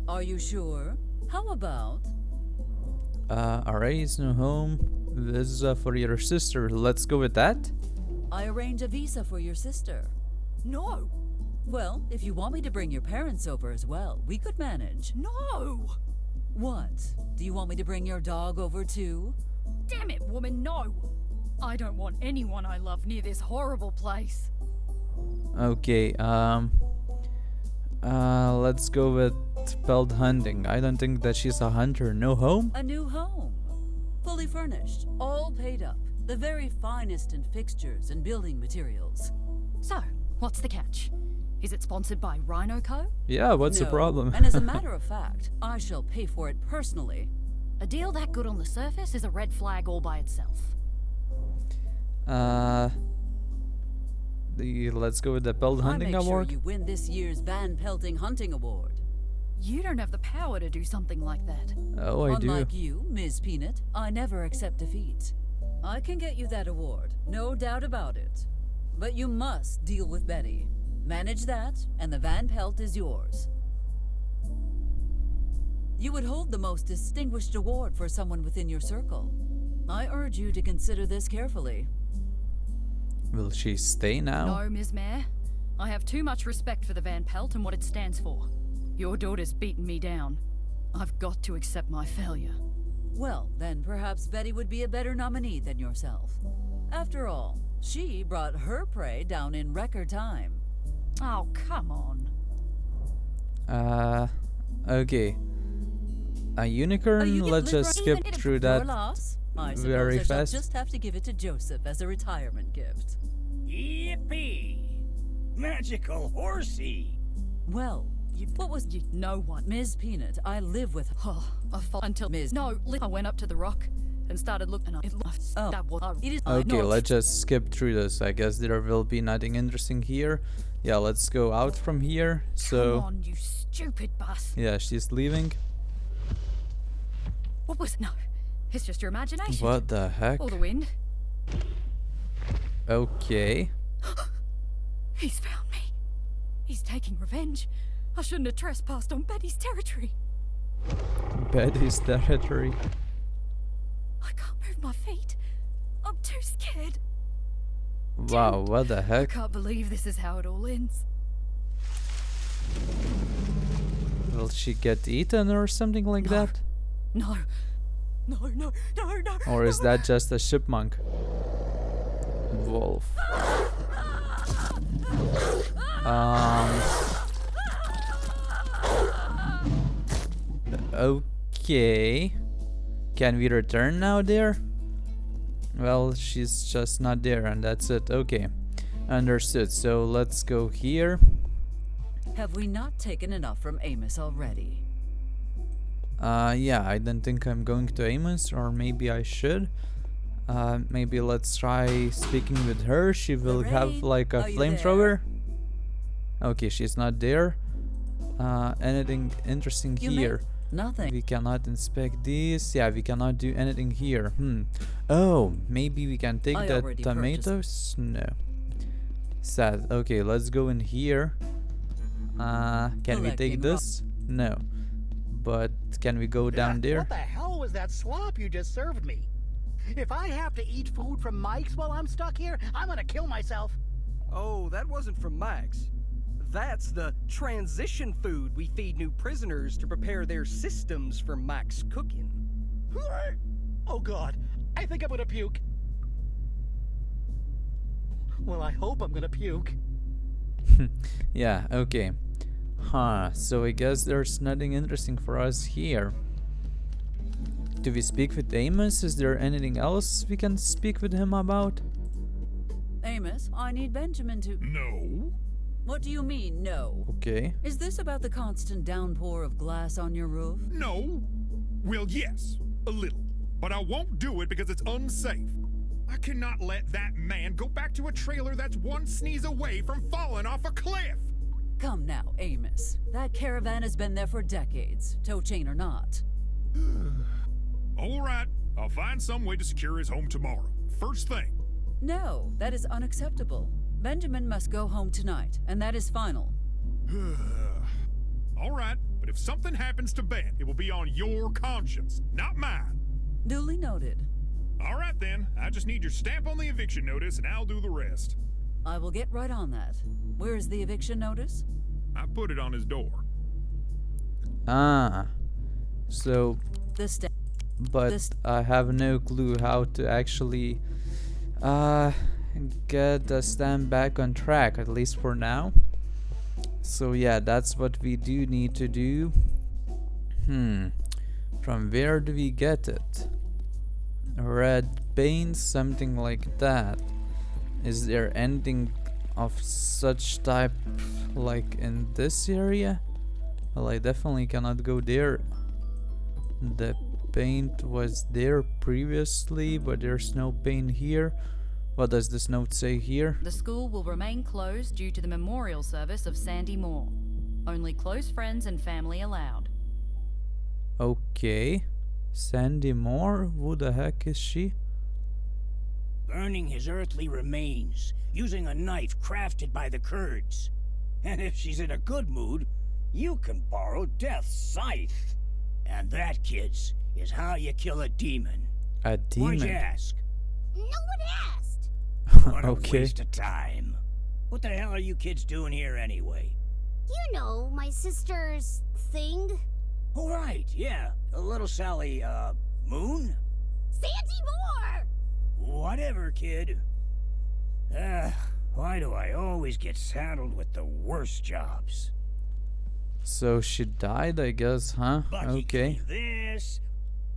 Are you sure? How about... Array's new home. Visa for your sister. Let's go with that? I arrange a visa for your sister. No! Well, if you want me to bring your parents over as well, we could manage. No! What? Do you want me to bring your dog over too? Damn it, woman, no! I don't want anyone I love near this horrible place. Okay, let's go with pelt hunting. I don't think that she's a hunter. No home? A new home? Fully furnished, all paid up. The very finest in fixtures and building materials. So, what's the catch? Is it sponsored by Rhino Co? Yeah, what's the No, problem? And as a matter of fact, I shall pay for it personally. A deal that good on the surface is a red flag all by itself. Let's go with the Pelt Hunting I make Award. sure you win this year's Van Pelting Hunting Award. You don't have the power to do something like that. Oh, I do. Unlike you, Ms. Peanut, I never accept defeat. I can get you that award, no doubt about it. But you must deal with Betty. Manage that, and the Van Pelt is yours. You would hold the most distinguished award for someone within your circle. I urge you to consider this carefully. Will she stay now? No, Ms. Mayor. I have too much respect for the Van Pelt and what it stands for. Your daughter's beaten me down. I've got to accept my failure. Well, then perhaps Betty would be a better nominee than yourself. After all, she brought her prey down in record time. Oh, come on. Okay. A unicorn, let's just skip through that I very suppose I fast. shall just have to give it to Joseph as a retirement gift. Yippee! Magical horsey! Well, what was you know what? Ms. Peanut, I live with Oh, I fought until Ms. No, I went up to the rock and started looking at it. That was it is Okay, let's just skip through this. I guess there will be nothing interesting here. Yeah, let's go out from here. So Come on, you stupid bus. yeah, she's leaving. What was no? It's just your imagination. What the heck? Or the wind. Okay. He's found me. He's taking revenge. I shouldn't have trespassed on Betty's territory. Betty's territory. I can't move my feet. I'm too scared. Wow, what the I heck? can't believe this is how it all ends. Will she get eaten or something like that? No. No, no, no, no. Or is that just a chipmunk? Wolf. Okay. Can we return now there? Well, she's just not there and that's it. Okay. Understood. So let's go here. Have we not taken enough from Amos already? Yeah, I don't think I'm going to Amos, or maybe I should. Maybe let's try speaking with her. She will have like a flamethrower. Okay, she's not there. Anything interesting here? Nothing. We cannot inspect these. Yeah, we cannot do anything here. Oh, maybe we can take the tomatoes? No. Sad. Okay, let's go in here. Can we take this? No. But can we go down there? What the hell was that slop you just served me? If I have to eat food from Mike's while I'm stuck here, I'm gonna kill myself. Oh, that wasn't from Mike's. That's the transition food we feed new prisoners to prepare their systems for Mike's cooking. Oh god, I think I'm gonna puke. Well, I hope I'm gonna puke. Yeah, okay. So I guess there's nothing interesting for us here. Do we speak with Amos? Is there anything else we can speak with him about? Amos, I need Benjamin to... No. What do you mean, no? Okay. Is this about the constant downpour of glass on your roof? No. Well, yes, a little. But I won't do it because it's unsafe. I cannot let that man go back to a trailer that's one sneeze away from falling off a cliff. Come now, Amos. That caravan has been there for decades, tow chain or not. All right, I'll find some way to secure his home tomorrow. First thing. No, that is unacceptable. Benjamin must go home tonight, and that is final. All right, but if something happens to Ben, it will be on your conscience, not mine. Duly noted. All right then, I just need your stamp on the eviction notice and I'll do the rest. I will get right on that. Where is the eviction notice? I put it on his door. So... But I have no clue how to actually get the stamp back on track, at least for now. So yeah, that's what we do need to do. From where do we get it? red paint, something like that. Is there anything of such type like in this area? Well, I definitely cannot go there. The paint was there previously, but there's no paint here. What does this note say here? The school will remain closed due to the memorial service of Sandy Moore. Only close friends and family allowed. Okay. Sandy Moore? Who the heck is she? Burning his earthly remains, using a knife crafted by the Kurds. And if she's in a good mood, you can borrow Death's scythe. And that, kids, is how you kill a demon. A demon? Why'd you ask? No one asked. What a Okay. waste of time. What the hell are you kids doing here anyway? You know, my sister's thing. Oh, right, yeah. Little Sally, Moon? Sandy Moore! Whatever, kid. Why do I always get saddled with the worst jobs? So she died, I guess, huh? Bucky Okay. kill this,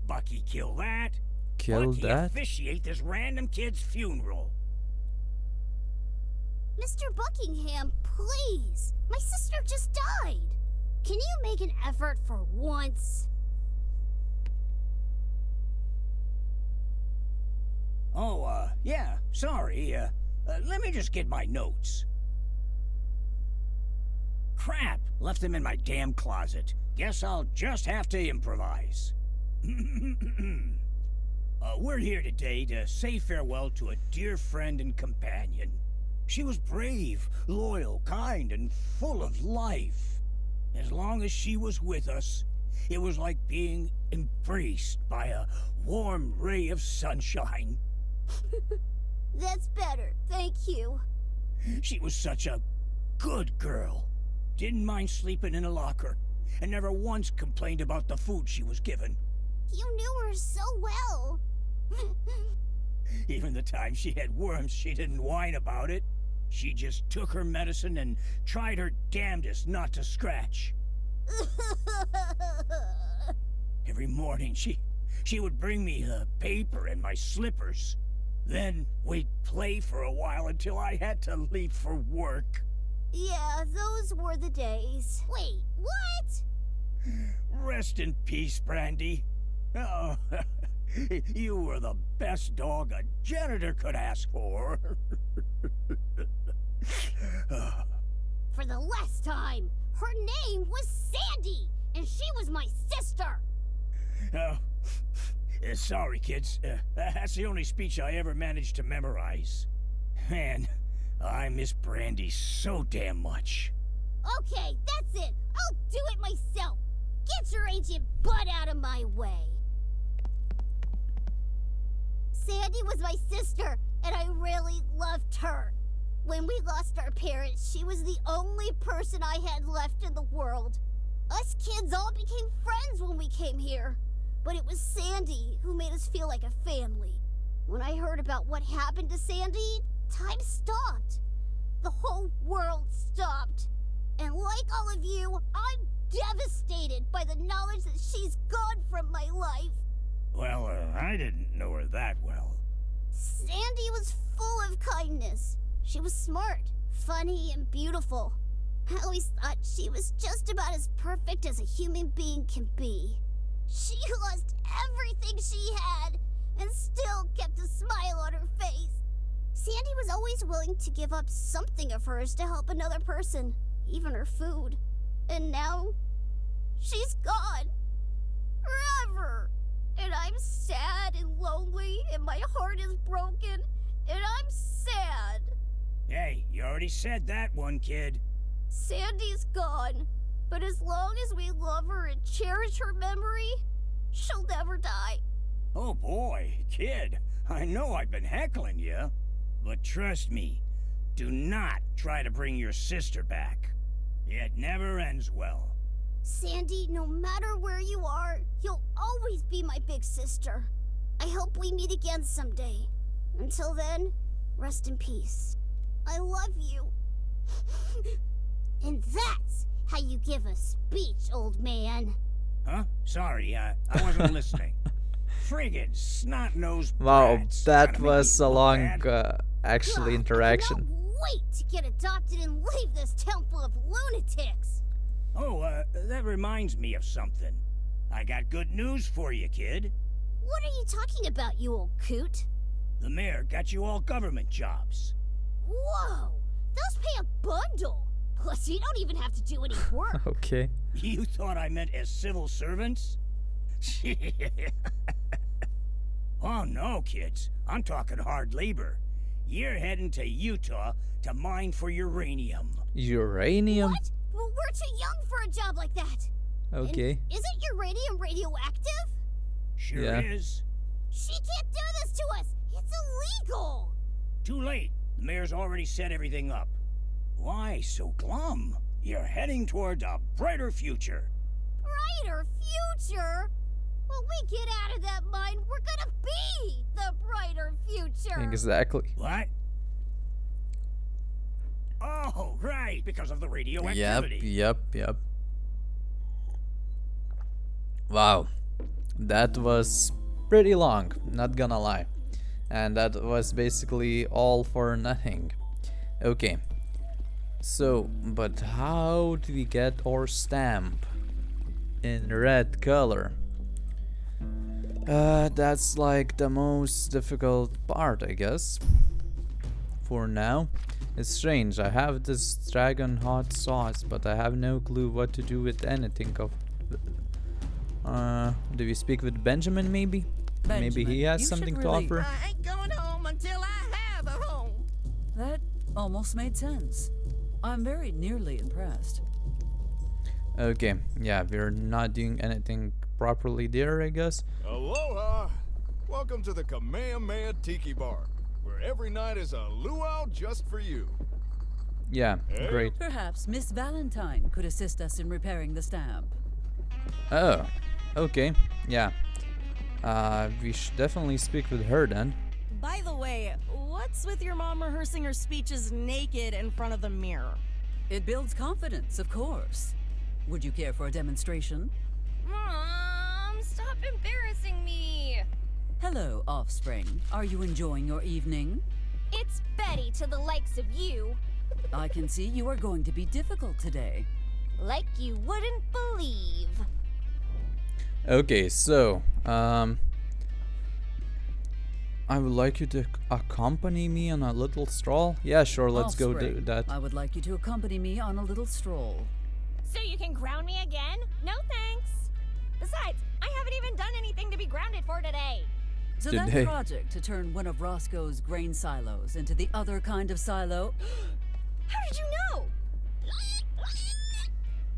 Bucky kill that. Kill Bucky that? officiate this random kid's funeral. Mr. Buckingham, please. My sister just died. Can you make an effort for once? Oh, yeah, sorry. Let me just get my notes. Crap, left them in my damn closet. Guess I'll just have to improvise. We're here today to say farewell to a dear friend and companion. She was brave, loyal, kind, and full of life. As long as she was with us, it was like being embraced by a warm ray of sunshine. That's better, thank you. She was such a good girl. Didn't mind sleeping in a locker, and never once complained about the food she was given. You knew her so well. Even the time she had worms, she didn't whine about it. She just took her medicine and tried her damnedest not to scratch. Every morning, she would bring me the paper and my slippers. Then we'd play for a while until I had to leave for work. Yeah, those were the days. Wait, what? Rest in peace, Brandy. Oh, you were the best dog a janitor could ask for. For the last time, her name was Sandy, and she was my sister. Sorry, kids. That's the only speech I ever managed to memorize. Man, I miss Brandy so damn much. Okay, that's it. I'll do it myself. Get your ancient butt out of my way. Sandy was my sister, and I really loved her. When we lost our parents, she was the only person I had left in the world. Us kids all became friends when we came here. But it was Sandy who made us feel like a family. When I heard about what happened to Sandy, time stopped. The whole world stopped. And like all of you, I'm devastated by the knowledge that she's gone from my life. Well, I didn't know her that well. Sandy was full of kindness. She was smart, funny, and beautiful. I always thought she was just about as perfect as a human being can be. She lost everything she had and still kept a smile on her face. Sandy was always willing to give up something of hers to help another person, even her food. And now, she's gone. Forever. And I'm sad and lonely, and my heart is broken, and I'm sad. Hey, you already said that one, kid. Sandy's gone, but as long as we love her and cherish her memory, she'll never die. Oh boy, kid, I know I've been heckling you, but trust me, do not try to bring your sister back. It never ends well. Sandy, no matter where you are, you'll always be my big sister. I hope we meet again someday. Until then, rest in peace. I love you. And that's how you give a speech, old man. Huh? Sorry, I wasn't listening. Friggin' snot-nosed Wow, brats that trying to make was me a look long, bad. actually, interaction. Wait to get adopted and leave this town full of lunatics. Oh, that reminds me of something. I got good news for you, kid. What are you talking about, you old coot? The mayor got you all government jobs. Whoa! Those pay a bundle! Plus, you don't even have to do any work. Okay. You thought I meant as civil servants? Oh no, kids. I'm talking hard labor. You're heading to Utah to mine for uranium. Uranium? What? Well, we're too young for a job like that. Okay. And isn't uranium radioactive? Sure Yeah. is. She can't do this to us! It's illegal! Too late. The mayor's already set everything up. Why so glum? You're heading toward a brighter future. Brighter future? When we get out of that mine, we're gonna be the brighter future! Exactly. What? Oh, right, because of the radioactivity. Yep. Wow. That was pretty long, not gonna lie. And that was basically all for nothing. Okay. So, but how do we get our stamp in red color? That's like the most difficult part, I guess. For now. It's strange, I have this dragon hot sauce, but I have no clue what to do with anything of... do we speak with Benjamin maybe? Maybe he has you something should to really- offer? I ain't going home until I have a home. That almost made sense. I'm very nearly impressed. Okay, yeah, we're not doing anything properly there, I guess. Aloha! Welcome to the Kamehameha Tiki Bar, where every night is a luau just for you. Yeah, great. Perhaps Miss Valentine could assist us in repairing the stamp. Oh, okay, yeah. We should definitely speak with her then. By the way, what's with your mom rehearsing her speeches naked in front of the mirror? It builds confidence, of course. Would you care for a demonstration? Mom, stop embarrassing me! Hello, offspring. Are you enjoying your evening? It's Betty to the likes of you. I can see you are going to be difficult today. Like you wouldn't believe. Okay, so, I would like you to accompany me on a little stroll. Yeah, sure, let's go do Offspring, that. I would like you to accompany me on a little stroll. So you can ground me again? No thanks. Besides, I haven't even done anything to be grounded for today. So Today. that project to turn one of Roscoe's grain silos into the other kind of silo... How did you know?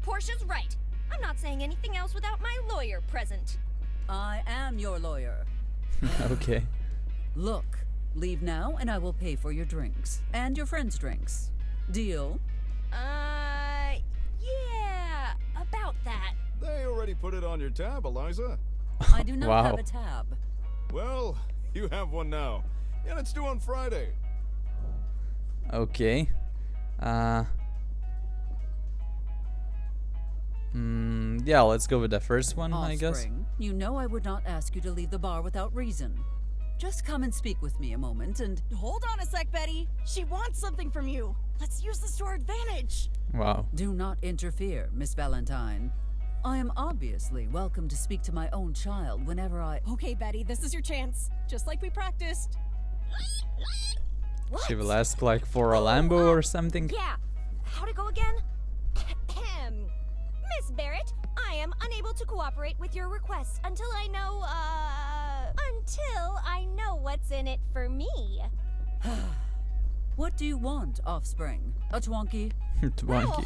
Portia's right. I'm not saying anything else without my lawyer present. I am your lawyer. Okay. Look, leave now and I will pay for your drinks. And your friends' drinks. Deal? Yeah, about that. They already put it on your tab, Eliza. I do not Wow. have a tab. Well, you have one now. And it's due on Friday. Okay. Yeah, let's go with the first one, I guess. Offspring, you know I would not ask you to leave the bar without reason. Just come and speak with me a moment and... Hold on a sec, Betty. She wants something from you. Let's use this to our advantage. Wow. Do not interfere, Miss Valentine. I am obviously welcome to speak to my own child whenever I... Okay, Betty, this is your chance. Just like we practiced. She will ask like for a Lambo or something. Yeah. How'd it go again? Miss Barrett, I am unable to cooperate with your requests until I know what's in it for me. What do you want, Offspring? A twonky? Twonky.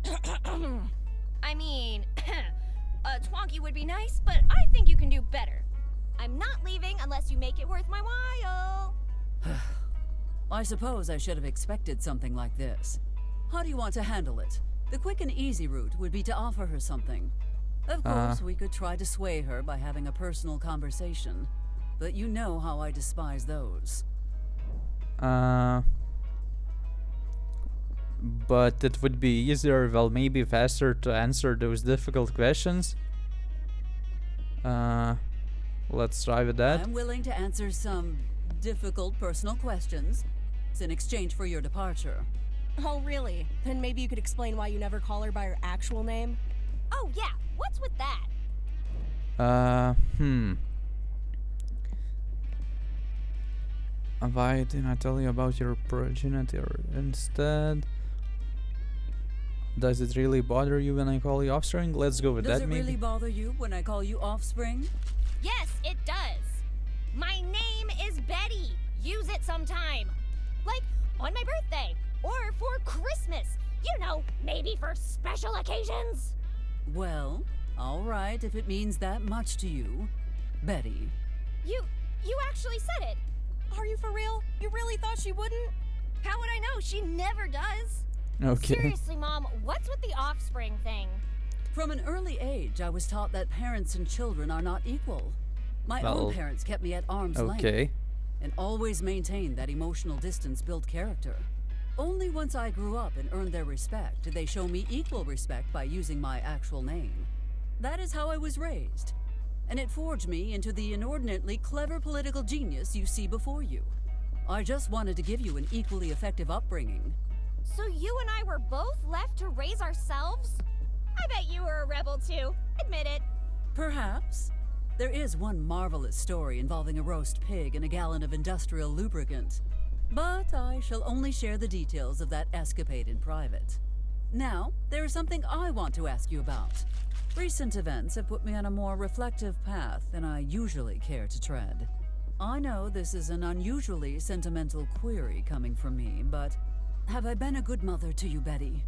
Twonky? I mean, a twonky would be nice, but I think you can do better. I'm not leaving unless you make it worth my while. I suppose I should have expected something like this. How do you want to handle it? The quick and easy route would be to offer her something. Of course, we could try to sway her by having a personal conversation. But you know how I despise those. But it would be easier, well, maybe faster to answer those difficult questions. Let's try with that. I'm willing to answer some difficult personal questions in exchange for your departure. Oh, really? Then maybe you could explain why you never call her by her actual name? Oh, yeah. What's with that? Why didn't I tell you about your progenitor instead? Does it really bother you when I call you offspring? Let's go with Does that it maybe. really bother you when I call you offspring? Yes, it does. My name is Betty. Use it sometime. Like on my birthday or for Christmas. You know, maybe for special occasions. Well, all right, if it means that much to you. Betty. You actually said it. Are you for real? You really thought she wouldn't? How would I know? She never does. Okay. Seriously, Mom, what's with the offspring thing? From an early age, I was taught that parents and children are not equal. My own parents kept me at arm's length and always maintained that emotional distance built character. Only once I grew up and earned their respect did they show me equal respect by using my actual name. That is how I was raised, and it forged me into the inordinately clever political genius you see before you. I just wanted to give you an equally effective upbringing. So you and I were both left to raise ourselves? I bet you were a rebel too. Admit it. Perhaps. There is one marvelous story involving a roast pig and a gallon of industrial lubricant. But I shall only share the details of that escapade in private. Now, there is something I want to ask you about. Recent events have put me on a more reflective path than I usually care to tread. I know this is an unusually sentimental query coming from me, but have I been a good mother to you, Betty?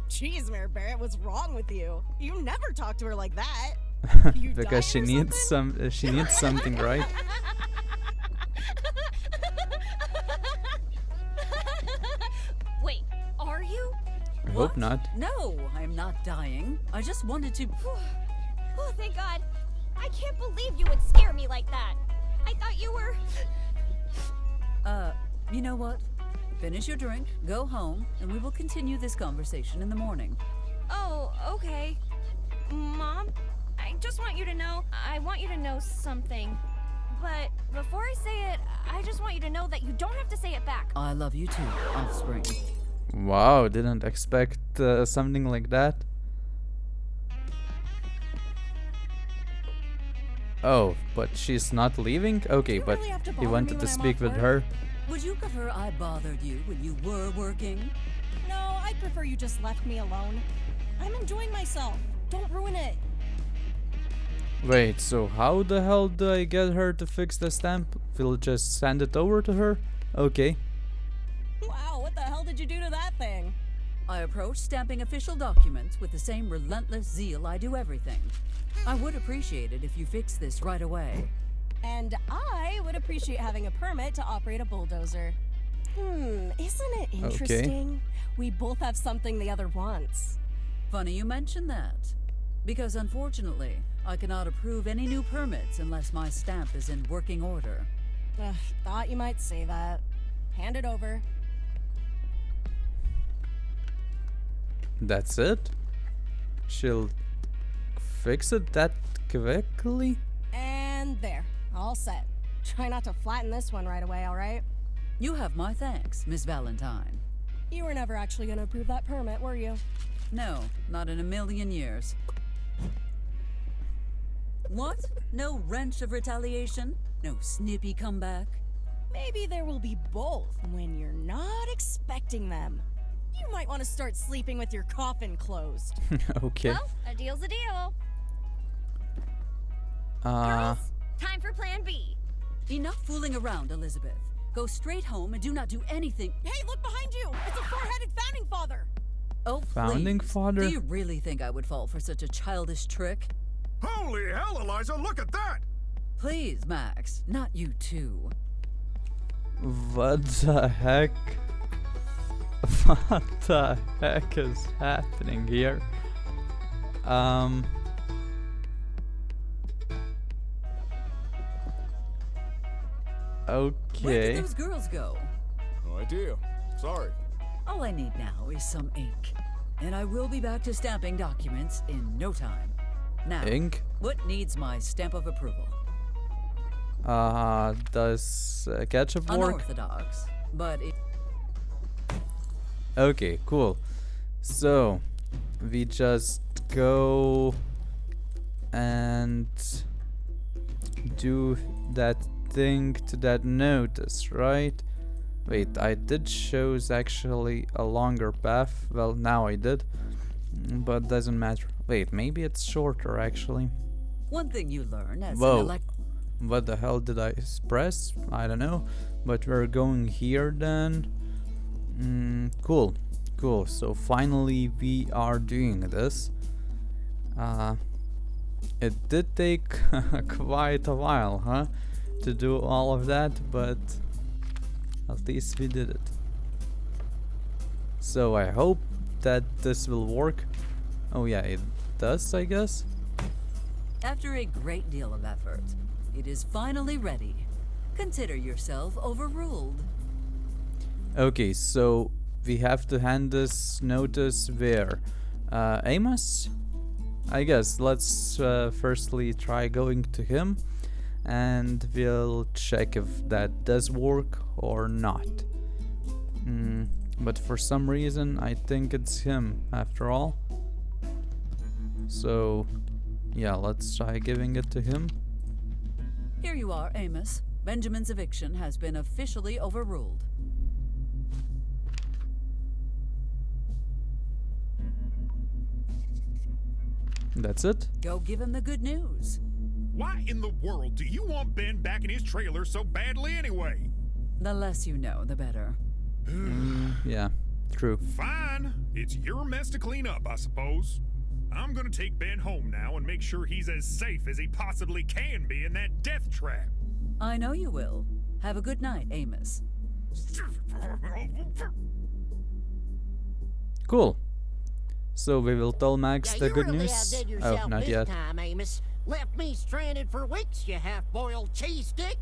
Jeez, Mayor Barrett, what's wrong with you? You never talk to her like that. Because she needs something, right? Wait, are you? I hope not. No, I'm not dying. I just wanted to... Oh, thank God. I can't believe you would scare me like that. I thought you were... You know what? Finish your drink, go home, and we will continue this conversation in the morning. Oh, okay. Mom, I just want you to know, I want you to know something. But before I say it, I just want you to know that you don't have to say it back. I love you too, offspring. Wow, didn't expect something like that. Oh, but she's not leaving? Okay, but he wanted to speak with her. Would you prefer I bothered you when you were working? No, I'd prefer you just left me alone. I'm enjoying myself. Don't ruin it. Wait, so how the hell do I get her to fix the stamp? We'll just send it over to her? Okay. Wow, what the hell did you do to that thing? I approach stamping official documents with the same relentless zeal I do everything. I would appreciate it if you fix this right away. And I would appreciate having a permit to operate a bulldozer. Isn't it interesting? We both have something the other wants. Funny you mention that. Because unfortunately, I cannot approve any new permits unless my stamp is in working order. Thought you might say that. Hand it over. That's it? She'll fix it that quickly? And there. All set. Try not to flatten this one right away, alright? You have my thanks, Miss Valentine. You were never actually gonna approve that permit, were you? No, not in a million years. What? No wrench of retaliation? No snippy comeback? Maybe there will be both when you're not expecting them. You might want to start sleeping with your coffin closed. Okay. Well, a deal's a deal. Girls, time for plan B. Enough fooling around, Elizabeth. Go straight home and do not do anything. Hey, look behind you! It's a four-headed founding father! Oh, Founding please. father? Do you really think I would fall for such a childish trick? Holy hell, Eliza, look at that! Please, Max, not you too. What the heck? What the heck is happening here? Okay. Where did those girls go? No idea. Sorry. All I need now is some ink. And I will be back to stamping documents in no time. Now, Ink? what needs my stamp of approval? Does ketchup work? Unorthodox, but it... Okay, cool. So we just go and do that thing to that notice, right? Wait, I did choose actually a longer path. Well, now I did, but doesn't matter. Wait, maybe it's shorter actually. One thing you learn as an Whoa, what the hell did I press? I don't know, but we're going here then. Cool, cool. So finally we are doing this. It did take quite a while, huh, to do all of that, but at least we did it. So I hope that this will work. Oh yeah, it does, I guess. After a great deal of effort, it is finally ready. Consider yourself overruled. Okay, so we have to hand this notice where? Amos? I guess let's firstly try going to him and we'll check if that does work or not. But for some reason I think it's him after all. So yeah, let's try giving it to him. Here you are, Amos. Benjamin's eviction has been officially overruled. That's it? Go give him the good news. Why in the world do you want Ben back in his trailer so badly anyway? The less you know, the better. Yeah, true. Fine. It's your mess to clean up, I suppose. I'm gonna take Ben home now and make sure he's as safe as he possibly can be in that death trap. I know you will. Have a good night, Amos. Cool. So we will tell Max the good really news. outdid Oh, yourself not this yet. time, Amos. Left me stranded for weeks, you half-boiled cheese stick.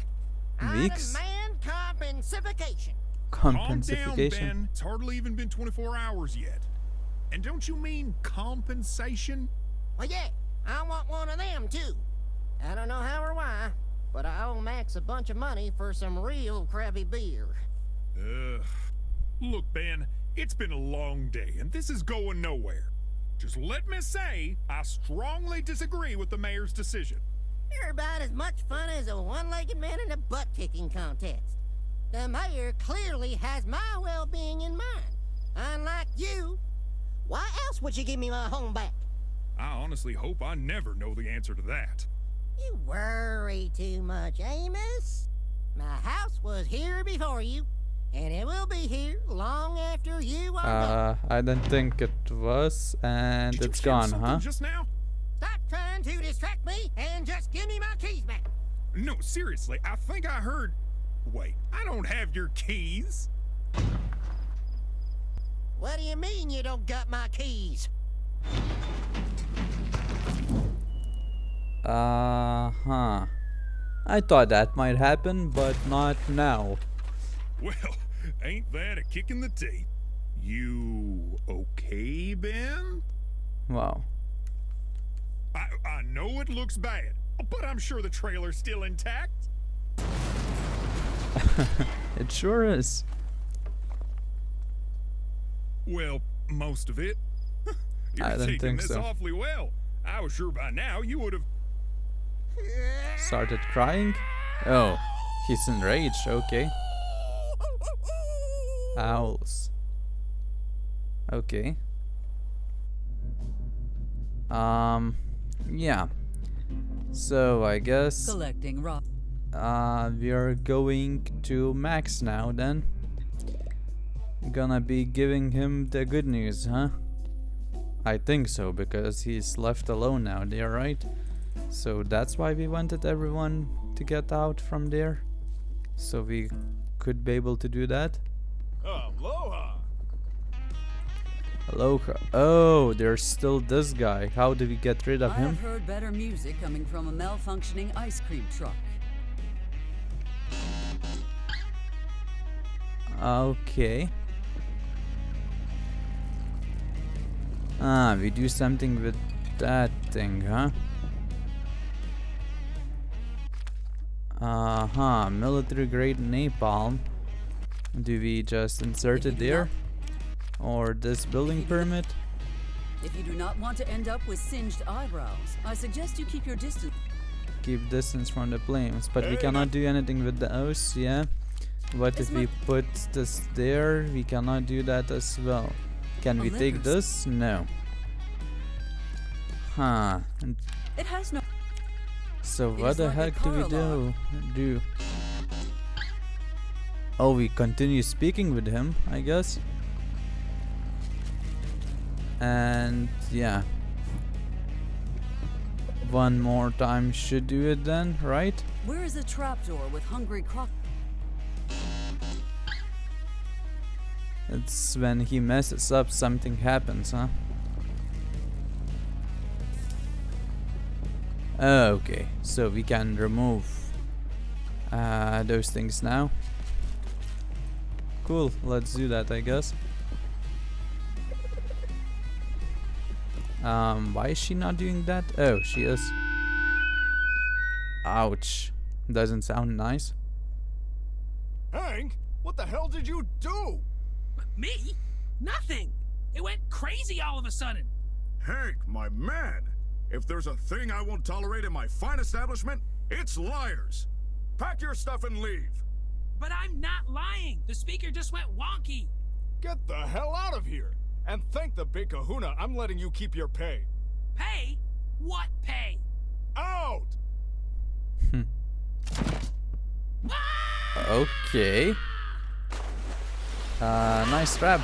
Weeks? I demand compensification. Calm down, Compensification? Ben. It's hardly even been 24 hours yet. And don't you mean compensation? Well, yeah, I want one of them, too. I don't know how or why, but I owe Max a bunch of money for some real crappy beer. Look, Ben, it's been a long day, and this is going nowhere. Just let me say, I strongly disagree with the mayor's decision. You're about as much fun as a one-legged man in a butt-kicking contest. The mayor clearly has my well-being in mind. Unlike you, why else would you give me my home back? I honestly hope I never know the answer to that. You worry too much, Amos. My house was here before you, and it will be here long after you are gone. I don't think it was, and Did it's you hear gone, something huh? just now? Stop trying to distract me and just give me my keys back. No, seriously, I think I heard... Wait, I don't have your keys. What do you mean you don't got my keys? I thought that might happen, but not now. Well, ain't that a kick in the teeth? You okay, Ben? Wow. I know it looks bad, but I'm sure the trailer's still intact. It sure is. Well, most of it. You're I don't taking think this so. awfully well. I was sure by now you would have... Started crying? Oh, he's enraged, okay. Owls. Okay. Yeah. So I guess Collecting rock. we are going to Max now then. Gonna be giving him the good news, huh? I think so, because he's left alone now there, right? So that's why we wanted everyone to get out from there, so we could be able to do that. Aloha! Aloha. Oh, there's still this guy. How do we get rid of I him? have heard better music coming from a malfunctioning ice cream truck. Okay. We do something with that thing, huh? Military grade napalm. Do we just insert it there? Or this building permit? If you do not want to end up with singed eyebrows, I suggest you keep your distance. Keep distance from the flames, but we cannot do anything with those, yeah. What if we put this there? We cannot do that as well. Can we take this? No. It has no. So what the heck do we do? Oh, we continue speaking with him, I guess. And yeah. One more time should do it then, right? Where is the trapdoor with hungry croc? It's when he messes up, something happens, huh? Okay, so we can remove those things now. Cool, let's do that, I guess. Why is she not doing that? Oh, she is. Ouch. Doesn't sound nice. Hank, what the hell did you do? Me? Nothing. It went crazy all of a sudden. Hank, my man. If there's a thing I won't tolerate in my fine establishment, it's liars. Pack your stuff and leave. But I'm not lying. The speaker just went wonky. Get the hell out of here. And thank the big kahuna I'm letting you keep your pay. Pay? What pay? Out! Okay. Nice trap.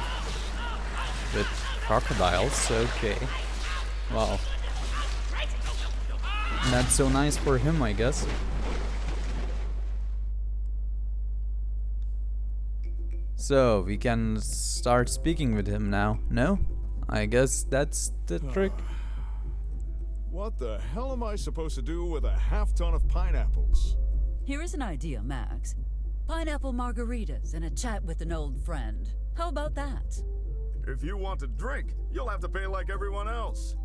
With crocodiles, okay. Wow. Not so nice for him, I guess. So, we can start speaking with him now, no? I guess that's the trick. What the hell am I supposed to do with a half-ton of pineapples? Here is an idea, Max. Pineapple margaritas and a chat with an old friend. How about that? If you want to drink, you'll have to pay like everyone else.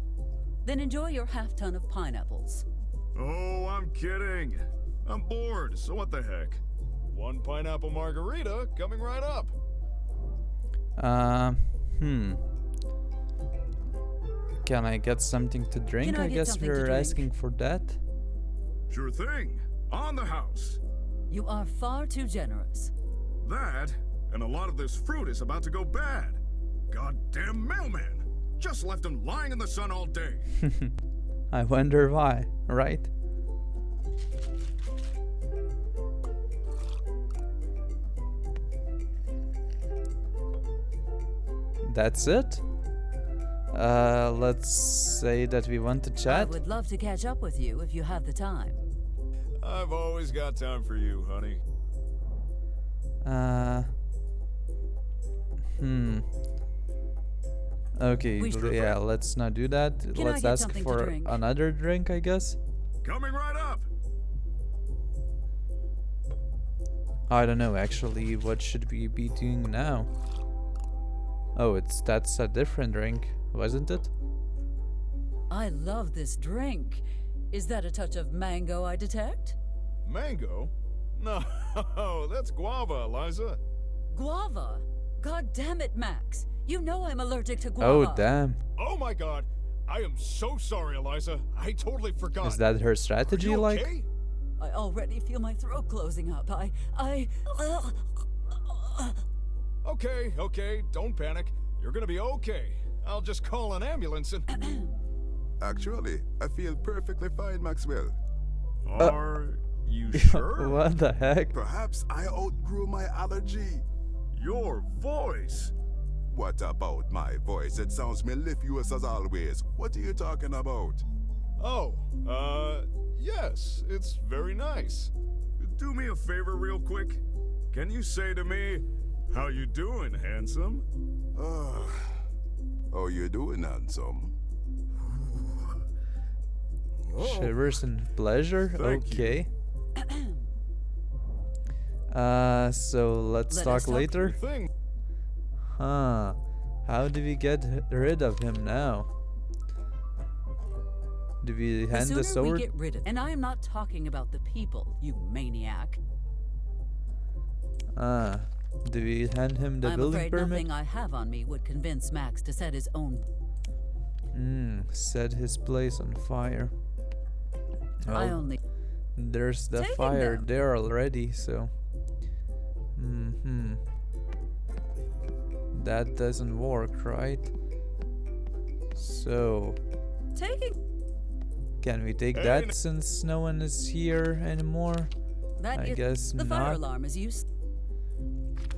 Then enjoy your half-ton of pineapples. Oh, I'm kidding. I'm bored, so what the heck? One pineapple margarita coming right up. Can I get something to drink? I guess we're asking for that. Sure thing. On the house. You are far too generous. That, and a lot of this fruit is about to go bad. Goddamn mailman. Just left him lying in the sun all day. I wonder why, right? That's it? Let's say that we want to chat. I would love to catch up with you if you have the time. I've always got time for you, honey. Okay, yeah, let's not do that. Let's ask for another drink, I guess. Coming right up. I don't know, actually, what should we be doing now? Oh, that's a different drink, wasn't it? I love this drink. Is that a touch of mango I detect? Mango? No, that's guava, Eliza. Guava? God damn it, Max. You know I'm allergic to guava. Oh, damn. Oh my god. I am so sorry, Eliza. I totally forgot. Is that her strategy, Are you like? okay? I already feel my throat closing up. Okay, don't panic. You're gonna be okay. I'll just call an ambulance and... Actually, I feel perfectly fine, Maxwell. Are you sure? What the heck? Perhaps I outgrew my allergy. Your voice? What about my voice? It sounds mellifluous as always. What are you talking about? Oh, yes, it's very nice. Do me a favor real quick. Can you say to me, how you doing, handsome? How you doing, handsome? Shivers and pleasure? Okay. So let's talk later. Huh. How do we get rid of him now? Do we The hand the sooner we sword? get rid of, and I am not talking about the people, you maniac. Ah, do we hand him the I'm building afraid permit? nothing I have on me would convince Max to set his own. Set his place on fire. I Well, only. there's the Taking fire them. there already, so. That doesn't work, right? So, Taking. can we take that since no one is here anymore? That I is- guess the fire not. alarm is used.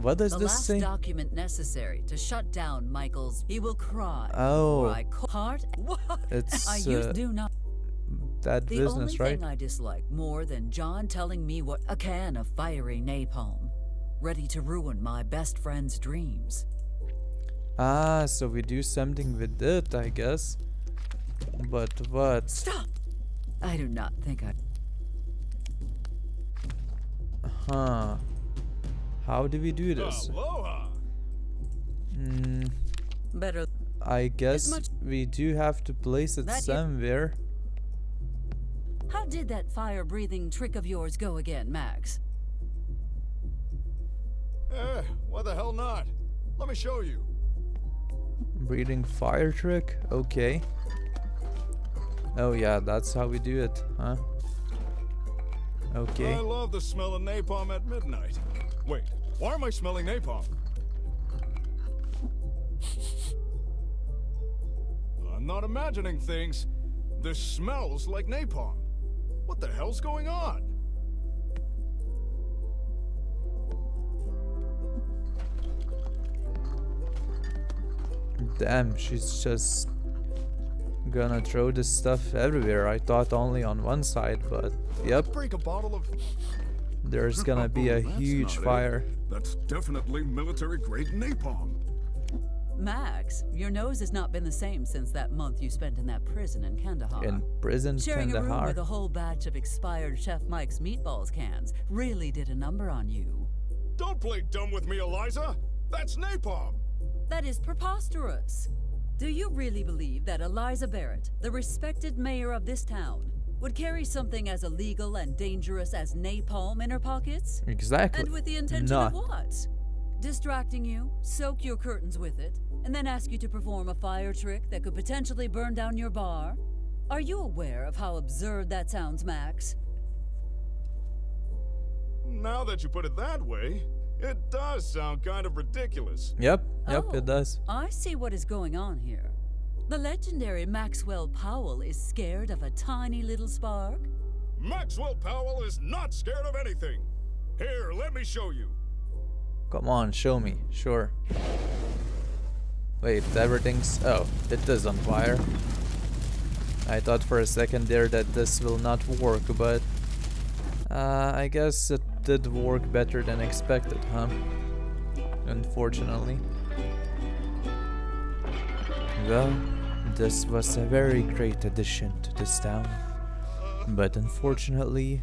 What does The this last say? document necessary to shut down Michael's. He will cry. Oh. before I part. What? It's I do not. that The business, only right? thing I dislike more than John telling me what a can of fiery napalm, ready to ruin my best friend's dreams. Ah, so we do something with it, I guess. But what? Stop! I do not think I. Huh. How do we do this? Aloha! Better. I guess much- we do have to place it That is- somewhere. How did that fire-breathing trick of yours go again, Max? Why the hell not? Let me show you. Breathing fire trick? Okay. Oh yeah, that's how we do it, huh? Okay. I love the smell of napalm at midnight. Wait, why am I smelling napalm? I'm not imagining things. This smells like napalm. What the hell's going on? Damn, she's just gonna throw this stuff everywhere. I thought only on one side, but yep, Break a bottle of. there's gonna be a That's huge not it. fire. That's definitely military-grade napalm. Max, your nose has not been the same since that month you spent in that prison in Kandahar. In prison, Sharing a room Kandahar. with a whole batch of expired Chef Mike's meatballs cans really did a number on you. Don't play dumb with me, Eliza. That's napalm. That is preposterous. Do you really believe that Eliza Barrett, the respected mayor of this town, would carry something as illegal and dangerous as napalm in her pockets? Exactly. And with the intention Not. of what? Distracting you, soak your curtains with it, and then ask you to perform a fire trick that could potentially burn down your bar? Are you aware of how absurd that sounds, Max? Now that you put it that way, it does sound kind of ridiculous. Yep, Oh, it does. I see what is going on here. The legendary Maxwell Powell is scared of a tiny little spark? Maxwell Powell is not scared of anything. Here, let me show you. Come on, show me. Sure. Wait, everything's... Oh, it is on fire. I thought for a second there that this will not work, but... I guess it did work better than expected, huh? Unfortunately. Well, this was a very great addition to this town. But unfortunately...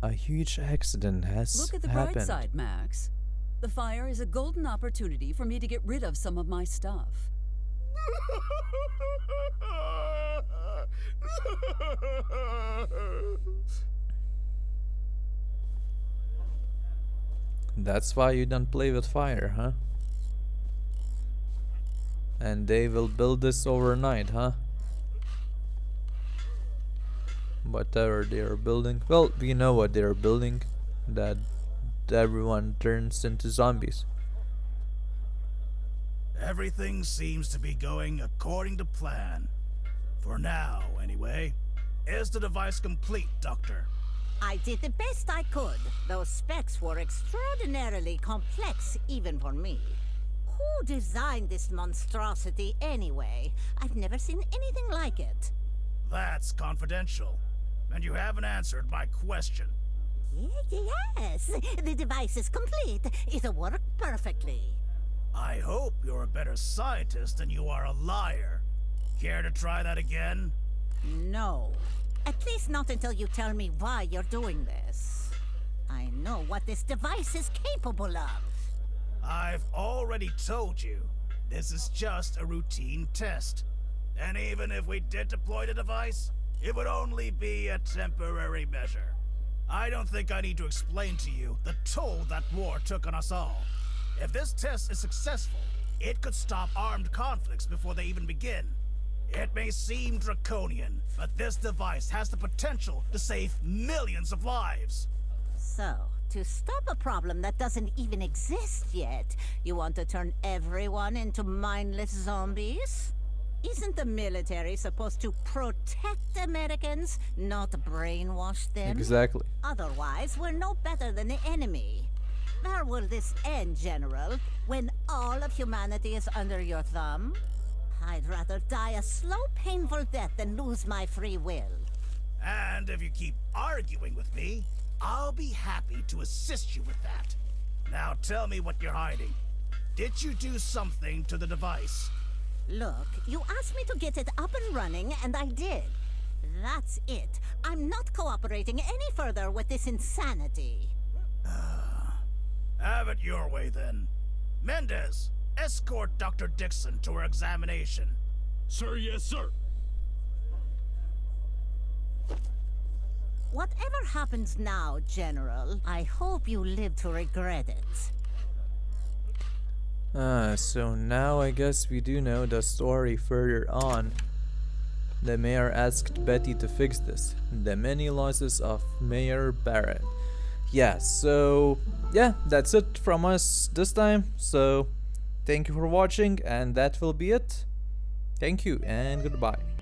a huge accident has Look at the happened. bright side, Max. The fire is a golden opportunity for me to get rid of some of my stuff. That's why you don't play with fire, huh? And they will build this overnight, huh? Whatever they are building. Well, we know what they are building. That everyone turns into zombies. Everything seems to be going according to plan. For now, anyway. Is the device complete, Doctor? I did the best I could. Those specs were extraordinarily complex, even for me. Who designed this monstrosity anyway? I've never seen anything like it. That's confidential. And you haven't answered my question. Yes, the device is complete. It'll work perfectly. I hope you're a better scientist than you are a liar. Care to try that again? No. At least not until you tell me why you're doing this. I know what this device is capable of. I've already told you. This is just a routine test. And even if we did deploy the device, it would only be a temporary measure. I don't think I need to explain to you the toll that war took on us all. If this test is successful, it could stop armed conflicts before they even begin. It may seem draconian, but this device has the potential to save millions of lives. So, to stop a problem that doesn't even exist yet, you want to turn everyone into mindless zombies? Isn't the military supposed to protect Americans, not brainwash them? Exactly. Otherwise, we're no better than the enemy. Where will this end, General? When all of humanity is under your thumb? I'd rather die a slow, painful death than lose my free will. And if you keep arguing with me, I'll be happy to assist you with that. Now tell me what you're hiding. Did you do something to the device? Look, you asked me to get it up and running, and I did. That's it. I'm not cooperating any further with this insanity. Have it your way, then. Mendez, escort Dr. Dixon to her examination. Sir, yes, sir. Whatever happens now, General, I hope you live to regret it. So now I guess we do know the story further on. The mayor asked Betty to fix this. The many losses of Mayor Barrett. Yeah, so yeah, that's it from us this time. So thank you for watching, and that will be it. Thank you and goodbye.